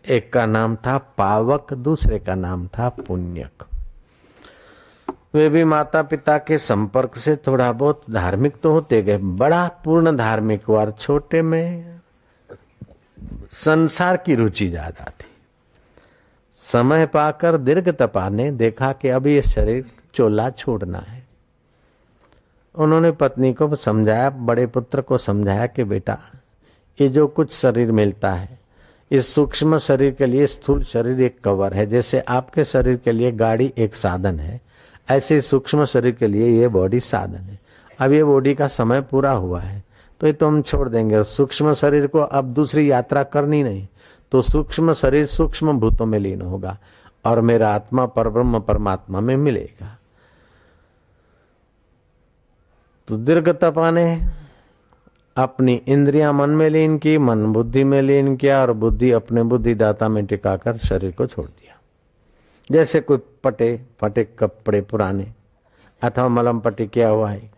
एक का नाम था पावक, दूसरे का नाम था पुण्यक। वे भी माता पिता के संपर्क से थोड़ा बहुत धार्मिक तो होते गए, बड़ा पूर्ण धार्मिक हुआ, और छोटे में संसार की रुचि ज्यादा थी। समय पाकर दीर्घ तपा ने देखा कि अब ये शरीर चोला छोड़ना है। उन्होंने पत्नी को समझाया, बड़े पुत्र को समझाया कि बेटा ये जो कुछ शरीर मिलता है, इस सूक्ष्म शरीर के लिए स्थूल शरीर एक कवर है। जैसे आपके शरीर के लिए गाड़ी एक साधन है, ऐसे सूक्ष्म शरीर के लिए ये बॉडी साधन है। अब ये बॉडी का समय पूरा हुआ है तो ये तो हम छोड़ देंगे, और सूक्ष्म शरीर को अब दूसरी यात्रा करनी नहीं, तो सूक्ष्म शरीर सूक्ष्म भूतों में लीन होगा और मेरा आत्मा परब्रह्म परमात्मा में मिलेगा। तो दीर्घ तपा ने अपनी इंद्रियां मन में लीन की, मन बुद्धि में लीन किया और बुद्धि अपने बुद्धिदाता में टिकाकर शरीर को छोड़ दिया। जैसे कोई फटे कपड़े पुराने अथवा मलम पट्टी किया हुआ है,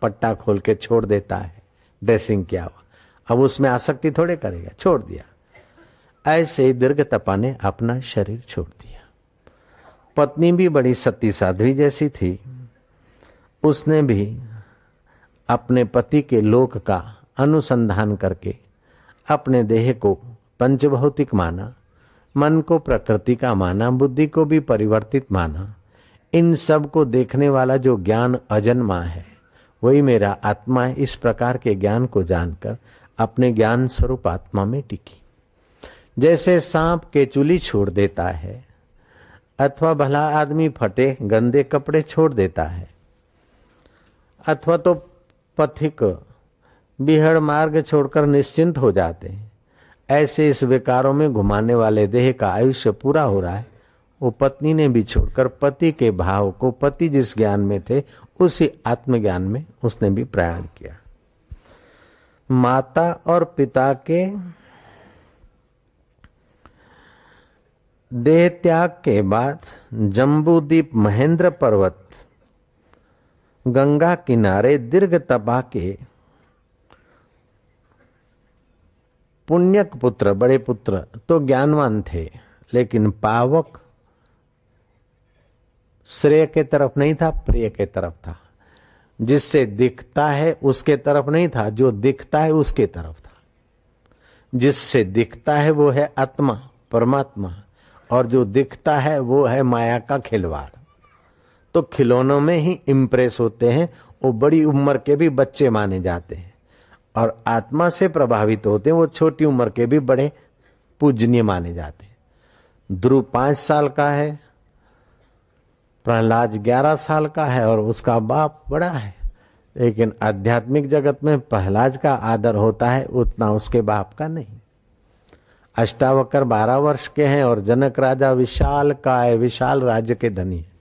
पट्टा खोल के छोड़ देता है, ड्रेसिंग किया हुआ, अब उसमें आसक्ति थोड़े करेगा, छोड़ दिया। ऐसे ही दीर्घ तपा ने अपना शरीर छोड़ दिया। पत्नी भी बड़ी सती साध्वी जैसी थी, उसने भी अपने पति के लोक का अनुसंधान करके अपने देह को पंचभौतिक माना, मन को प्रकृति का माना, बुद्धि को भी परिवर्तित माना। इन सब को देखने वाला जो ज्ञान अजन्मा है वही मेरा आत्मा है। इस प्रकार के ज्ञान को जानकर अपने ज्ञान स्वरूप आत्मा में टिकी। जैसे सांप केचुली छोड़ देता है अथवा भला आदमी फटे गंदे कपड़े छोड़ देता है, अथवा तो पथिक बिहड़ मार्ग छोड़कर निश्चिंत हो जाते हैं, ऐसे इस विकारों में घुमाने वाले देह का आयुष्य पूरा हो रहा है। वो पत्नी ने भी छोड़कर पति के भाव को, पति जिस ज्ञान में थे उसी आत्मज्ञान में उसने भी प्रयाण किया। माता और पिता के देह त्याग के बाद जम्बूद्वीप महेंद्र पर्वत गंगा किनारे दीर्घ तपा के पुण्यक पुत्र, बड़े पुत्र तो ज्ञानवान थे, लेकिन पावक श्रेय के तरफ नहीं था, प्रिय के तरफ था। जिससे दिखता है उसके तरफ नहीं था, जो दिखता है उसके तरफ था। जिससे दिखता है वो है आत्मा, परमात्मा, और जो दिखता है वो है माया का खिलवाड़। तो खिलौनों में ही इंप्रेस होते हैं, वो बड़ी उम्र के भी बच्चे माने जाते हैं, और आत्मा से प्रभावित होते हैं वो छोटी उम्र के भी बड़े पूजनीय माने जाते हैं। ध्रुव 5 साल का है, प्रहलाद 11 साल का है और उसका बाप बड़ा है, लेकिन आध्यात्मिक जगत में प्रहलाद का आदर होता है उतना उसके बाप का नहीं। अष्टावक्र 12 वर्ष के हैं और जनक राजा विशाल काय, विशाल राज्य के धनी है।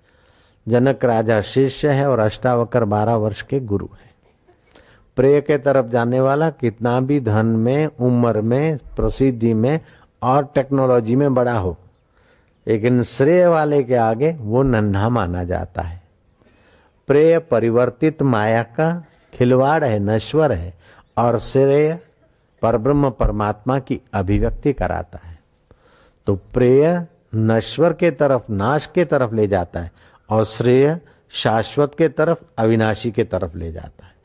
जनक राजा शिष्य है और अष्टावक्र 12 वर्ष के गुरु है। प्रेय के तरफ जाने वाला कितना भी धन में, उम्र में, प्रसिद्धि में और टेक्नोलॉजी में बड़ा हो, लेकिन श्रेय वाले के आगे वो नन्हा माना जाता है। प्रेय परिवर्तित माया का खिलवाड़ है, नश्वर है, और श्रेय परब्रह्म परमात्मा की अभिव्यक्ति कराता है। तो प्रेय नश्वर के तरफ, नाश के तरफ ले जाता है, और श्रेय शाश्वत के तरफ, अविनाशी के तरफ ले जाता है।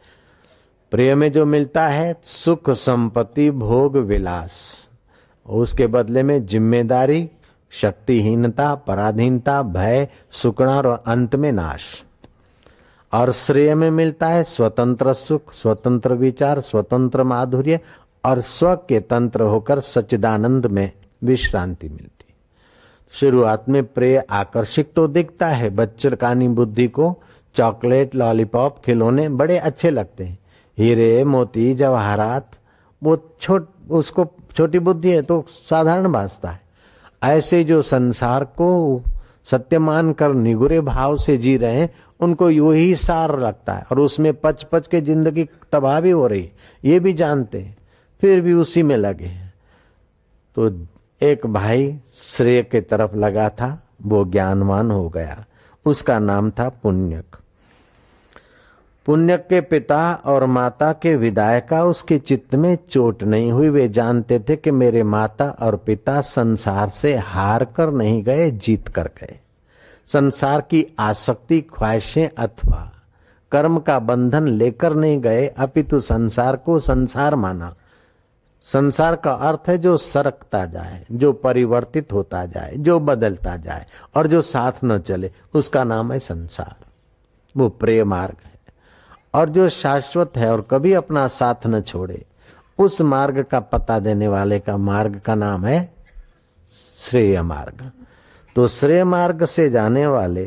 प्रेय में जो मिलता है सुख, संपत्ति, भोग, विलास, उसके बदले में जिम्मेदारी, शक्तिहीनता, पराधीनता, भय, सुकड़ा और अंत में नाश। और श्रेय में मिलता है स्वतंत्र सुख, स्वतंत्र विचार, स्वतंत्र माधुर्य और स्व के तंत्र होकर सच्चिदानंद में विश्रांति मिलती। शुरुआत में प्रेय आकर्षक तो दिखता है, बच्चरकानी बुद्धि को चॉकलेट, लॉलीपॉप, खिलौने बड़े अच्छे लगते हैं, हीरे, मोती, जवाहरात, वो उसको छोटी बुद्धि है तो साधारण भासता है। ऐसे जो संसार को सत्य मानकर निगुरे भाव से जी रहे हैं उनको यही सार लगता है, और उसमें पच पच के जिंदगी तबाह भी हो रही, ये भी जानते हैं, फिर भी उसी में लगे हैं। तो एक भाई श्रेय के तरफ लगा था, वो ज्ञानवान हो गया, उसका नाम था पुण्यक। पुण्यक के पिता और माता के विदाई का उसके चित्त में चोट नहीं हुई। वे जानते थे कि मेरे माता और पिता संसार से हार कर नहीं गए, जीत कर गए। संसार की आसक्ति, ख्वाहिशें अथवा कर्म का बंधन लेकर नहीं गए, अपितु संसार को संसार माना। संसार का अर्थ है जो सरकता जाए, जो परिवर्तित होता जाए, जो बदलता जाए और जो साथ न चले, उसका नाम है संसार। वो प्रेय मार्ग है। और जो शाश्वत है और कभी अपना साथ न छोड़े, उस मार्ग का पता देने वाले का मार्ग का नाम है श्रेय मार्ग। तो श्रेय मार्ग से जाने वाले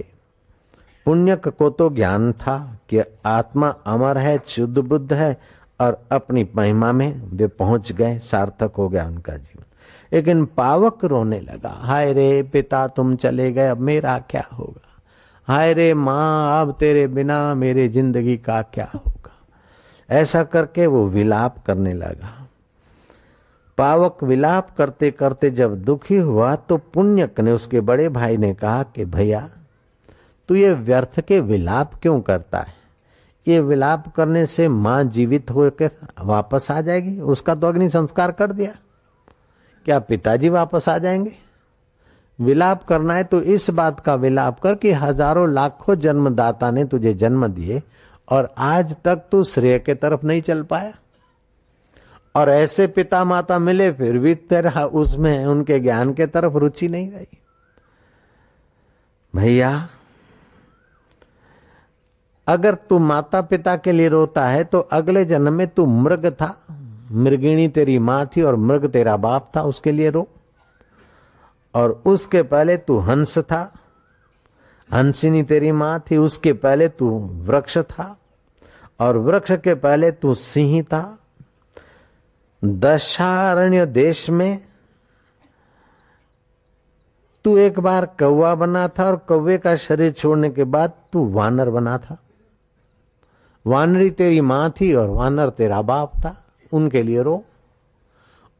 पुण्यक को तो ज्ञान था कि आत्मा अमर है, शुद्ध बुद्ध है, और अपनी महिमा में वे पहुंच गए, सार्थक हो गया उनका जीवन। लेकिन पावक रोने लगा, हाय रे पिता तुम चले गए, अब मेरा क्या होगा, हाय रे माँ अब तेरे बिना मेरे जिंदगी का क्या होगा। ऐसा करके वो विलाप करने लगा। पावक विलाप करते करते जब दुखी हुआ तो पुण्यक ने, उसके बड़े भाई ने कहा कि भैया तू ये व्यर्थ के विलाप क्यों करता है, ये विलाप करने से माँ जीवित होकर वापस आ जाएगी, उसका तो अग्नि संस्कार कर दिया, क्या पिताजी वापस आ जाएंगे। विलाप करना है तो इस बात का विलाप कर कि हजारों लाखों जन्मदाता ने तुझे जन्म दिए और आज तक तू श्रेय के तरफ नहीं चल पाया, और ऐसे पिता माता मिले फिर भी तेरा उसमें उनके ज्ञान के तरफ रुचि नहीं रही। भैया अगर तू माता पिता के लिए रोता है तो अगले जन्म में तू मृग था, मृगिणी तेरी माँ थी और मृग तेरा बाप था, उसके लिए रो। और उसके पहले तू हंस था, हंसिनी तेरी माँ थी, उसके पहले तू वृक्ष था, और वृक्ष के पहले तू सिंह था। दशारण्य देश में तू एक बार कौवा बना था और कौवे का शरीर छोड़ने के बाद तू वानर बना था। वानरी तेरी मां थी और वानर तेरा बाप था, उनके लिए रो।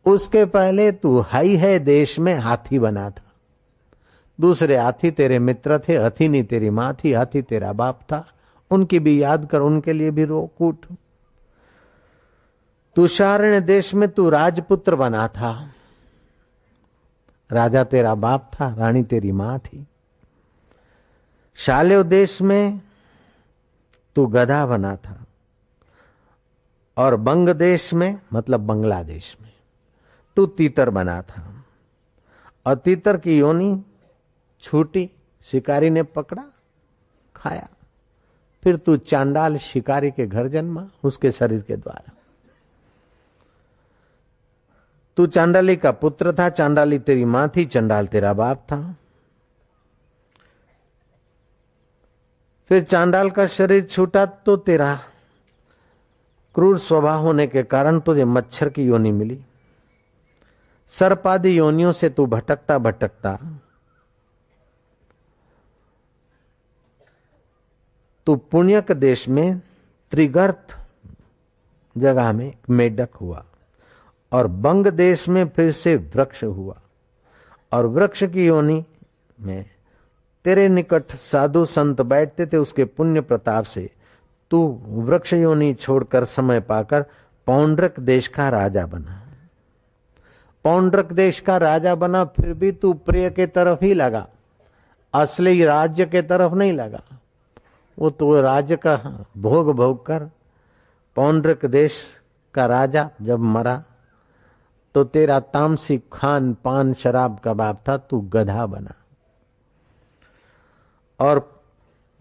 उसके पहले तू हाई है देश में हाथी बना था। दूसरे हाथी तेरे मित्र थे, हथिनी तेरी मां थी, हाथी तेरा बाप था, उनकी भी याद कर, उनके लिए भी रो कूट। तुषारण्य देश में तू राजपुत्र बना था। राजा तेरा बाप था, रानी तेरी मां थी। शाल्य देश में तू गधा बना था। और बंग देश में मतलब बांग्लादेश में तू तीतर बना था। और तीतर की योनि छूटी, शिकारी ने पकड़ा, खाया। फिर तू चांडाल शिकारी के घर जन्मा, उसके शरीर के द्वारा। तू चांडाली का पुत्र था, चांडाली तेरी मां थी, चंडाल तेरा बाप था। फिर चांडाल का शरीर छूटा तो तेरा क्रूर स्वभाव होने के कारण तुझे मच्छर की योनि मिली। सर्पादि योनियों से तू भटकता भटकता तू पुण्यक देश में त्रिगर्त जगह में मेढक हुआ। और बंग देश में फिर से वृक्ष हुआ। और वृक्ष की योनि में तेरे निकट साधु संत बैठते थे, उसके पुण्य प्रताप से तू वृक्ष योनि छोड़कर समय पाकर पौंड्रक देश का राजा बना। पौंड्रक देश का राजा बना, फिर भी तू प्रिय के तरफ ही लगा, असली राज्य के तरफ नहीं लगा। वो तो राज्य का भोग भोग कर पौंड्रक देश का राजा जब मरा तो तेरा तामसिक खान पान शराब कबाब था, तू गधा बना। और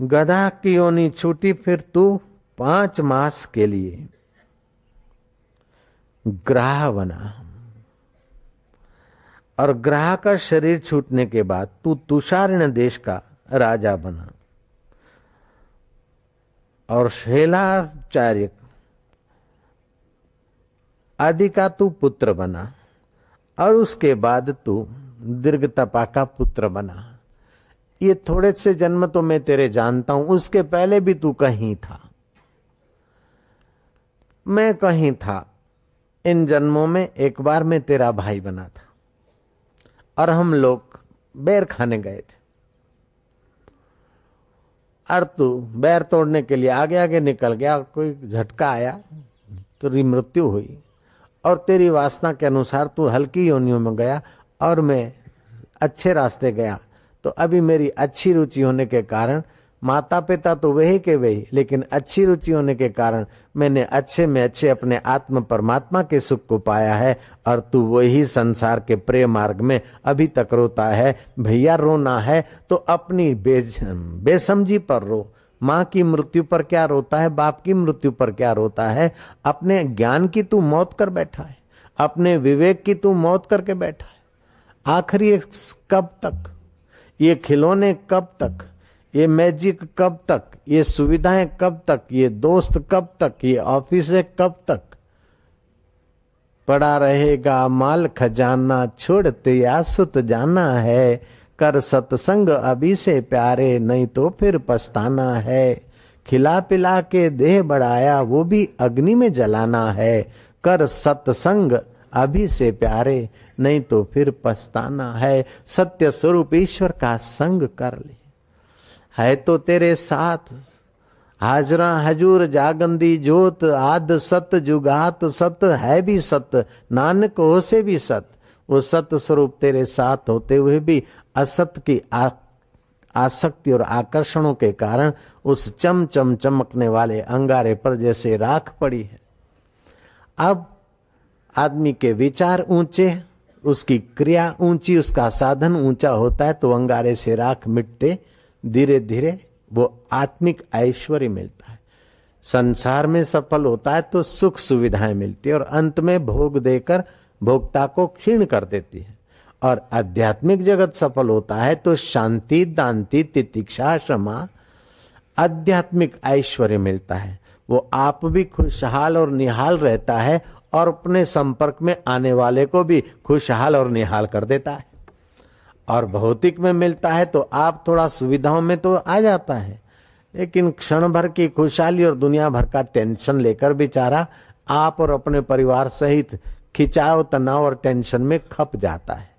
गधा की योनि छूटी, फिर तू 5 मास के लिए ग्राह बना। और ग्राह का शरीर छूटने के बाद तू तुषारण्य देश का राजा बना। और शैलाचार्य आदि का तू पुत्र बना। और उसके बाद तू दीर्घतपा का पुत्र बना। ये थोड़े से जन्म तो मैं तेरे जानता हूं, उसके पहले भी तू कहीं था, मैं कहीं था। इन जन्मों में एक बार मैं तेरा भाई बना था और हम लोग बैर खाने गए थे। और तू बैर तोड़ने के लिए आगे आगे निकल गया, कोई झटका आया, तेरी मृत्यु हुई। और तेरी वासना के अनुसार तू हल्की योनियों में गया और मैं अच्छे रास्ते गया। तो अभी मेरी अच्छी रुचि होने के कारण, माता पिता तो वही के वही, लेकिन अच्छी रुचि होने के कारण मैंने अच्छे में अच्छे अपने आत्म परमात्मा के सुख को पाया है। और तू वही संसार के प्रेम मार्ग में अभी तक रोता है। भैया रोना है तो अपनी बेसमझी पर रो। माँ की मृत्यु पर क्या रोता है, बाप की मृत्यु पर क्या रोता है। अपने ज्ञान की तू मौत कर बैठा है, अपने विवेक की तू मौत करके बैठा है। आखिरी कब तक, ये खिलौने कब तक, ये मैजिक कब तक, ये सुविधाएं कब तक, ये दोस्त कब तक, ये ऑफिस कब तक। पड़ा रहेगा माल खजाना, छोड़ते या सुत जाना है। कर सत्संग अभी से प्यारे, नहीं तो फिर पछताना है। खिला पिला के देह बढ़ाया, वो भी अग्नि में जलाना है। कर सत्संग अभी से प्यारे, नहीं तो फिर पछताना है। सत्य स्वरूप ईश्वर का संग कर ले, है तो तेरे साथ। हाजरा हजूर जागंदी जोत, आद सत जुगात सत, है भी सत नानक हो से भी सत। वो सत स्वरूप तेरे साथ होते हुए भी असत की आसक्ति और आकर्षणों के कारण उस चम चम चमकने वाले अंगारे पर जैसे राख पड़ी है। अब आदमी के विचार ऊंचे, उसकी क्रिया ऊंची, उसका साधन ऊंचा होता है तो अंगारे से राख मिटते धीरे धीरे वो आत्मिक ऐश्वर्य मिलता है। संसार में सफल होता है तो सुख सुविधाएं मिलती है और अंत में भोग देकर भोक्ता को क्षीण कर देती है। और आध्यात्मिक जगत सफल होता है तो शांति, दांति, तितिक्षा, क्षमा, आध्यात्मिक ऐश्वर्य मिलता है। वो आप भी खुशहाल और निहाल रहता है और अपने संपर्क में आने वाले को भी खुशहाल और निहाल कर देता है। और भौतिक में मिलता है तो आप थोड़ा सुविधाओं में तो आ जाता है, लेकिन क्षण भर की खुशहाली और दुनिया भर का टेंशन लेकर बेचारा आप और अपने परिवार सहित खिंचाव, तनाव और टेंशन में खप जाता है।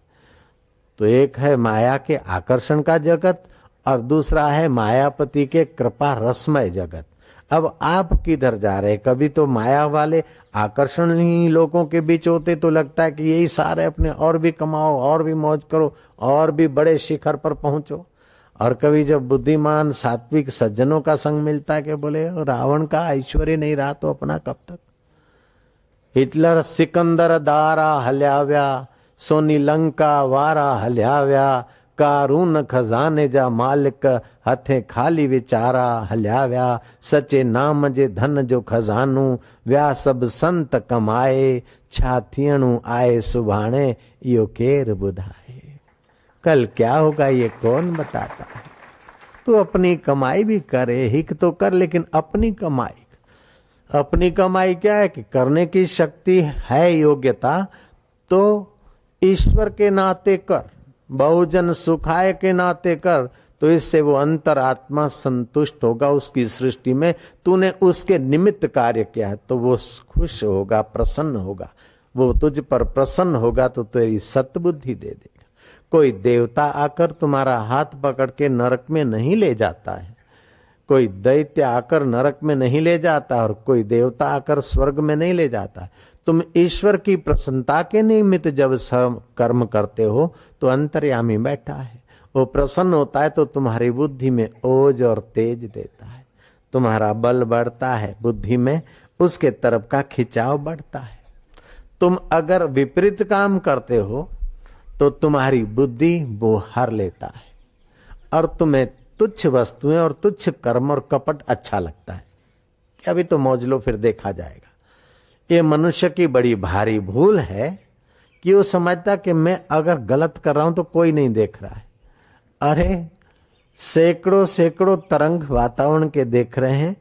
तो एक है माया के आकर्षण का जगत और दूसरा है मायापति के कृपा रसमय जगत। अब आप किधर जा रहे? कभी तो माया वाले आकर्षणीय लोगों के बीच होते तो लगता है कि यही सारे अपने और भी कमाओ, और भी मौज करो, और भी बड़े शिखर पर पहुंचो। और कभी जब बुद्धिमान सात्विक सज्जनों का संग मिलता है कि बोले रावण का ऐश्वर्य नहीं रहा तो अपना कब तक। हिटलर सिकंदर दारा हल्याव्या, सोनी लंका वारा हल्याव्या, कारून खजाने जा मालिक हथे खाली विचारा हल्याव्या, सचे नाम जे धन जो खजानू व्या सब संत कमाए, छा थियणू आए सुभाणे यो केर बुधाए। कल क्या होगा ये कौन बताता है। तू अपनी कमाई भी करे, हिक तो कर, लेकिन अपनी कमाई, अपनी कमाई क्या है कि करने की शक्ति है, योग्यता तो ईश्वर के नाते कर, बहुजन सुखाय के नाते कर, तो इससे वो अंतरात्मा संतुष्ट होगा। उसकी सृष्टि में तूने उसके निमित्त कार्य किया है तो वो खुश होगा, प्रसन्न होगा। वो तुझ पर प्रसन्न होगा तो तेरी सत्बुद्धि दे देगा। कोई देवता आकर तुम्हारा हाथ पकड़ के नरक में नहीं ले जाता है, कोई दैत्य आकर नरक में नहीं ले जाता, और कोई देवता आकर स्वर्ग में नहीं ले जाता। तुम ईश्वर की प्रसन्नता के निमित्त जब कर्म करते हो तो अंतर्यामी बैठा है, वो प्रसन्न होता है तो तुम्हारी बुद्धि में ओज और तेज देता है, तुम्हारा बल बढ़ता है, बुद्धि में उसके तरफ का खिंचाव बढ़ता है। तुम अगर विपरीत काम करते हो तो तुम्हारी बुद्धि वो हर लेता है और तुम्हें तुच्छ वस्तुएं और तुच्छ कर्म और कपट अच्छा लगता है कि अभी तो मौज लो, फिर देखा जाएगा। ये मनुष्य की बड़ी भारी भूल है कि वो समझता कि मैं अगर गलत कर रहा हूं तो कोई नहीं देख रहा है। अरे सैकड़ों सैकड़ों तरंग वातावरण के देख रहे हैं,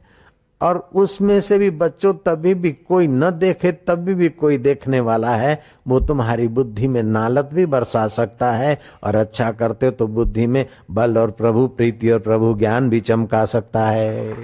और उसमें से भी बच्चों तभी भी कोई न देखे तभी भी कोई देखने वाला है। वो तुम्हारी बुद्धि में नालत भी बरसा सकता है, और अच्छा करते तो बुद्धि में बल और प्रभु प्रीति और प्रभु ज्ञान भी चमका सकता है।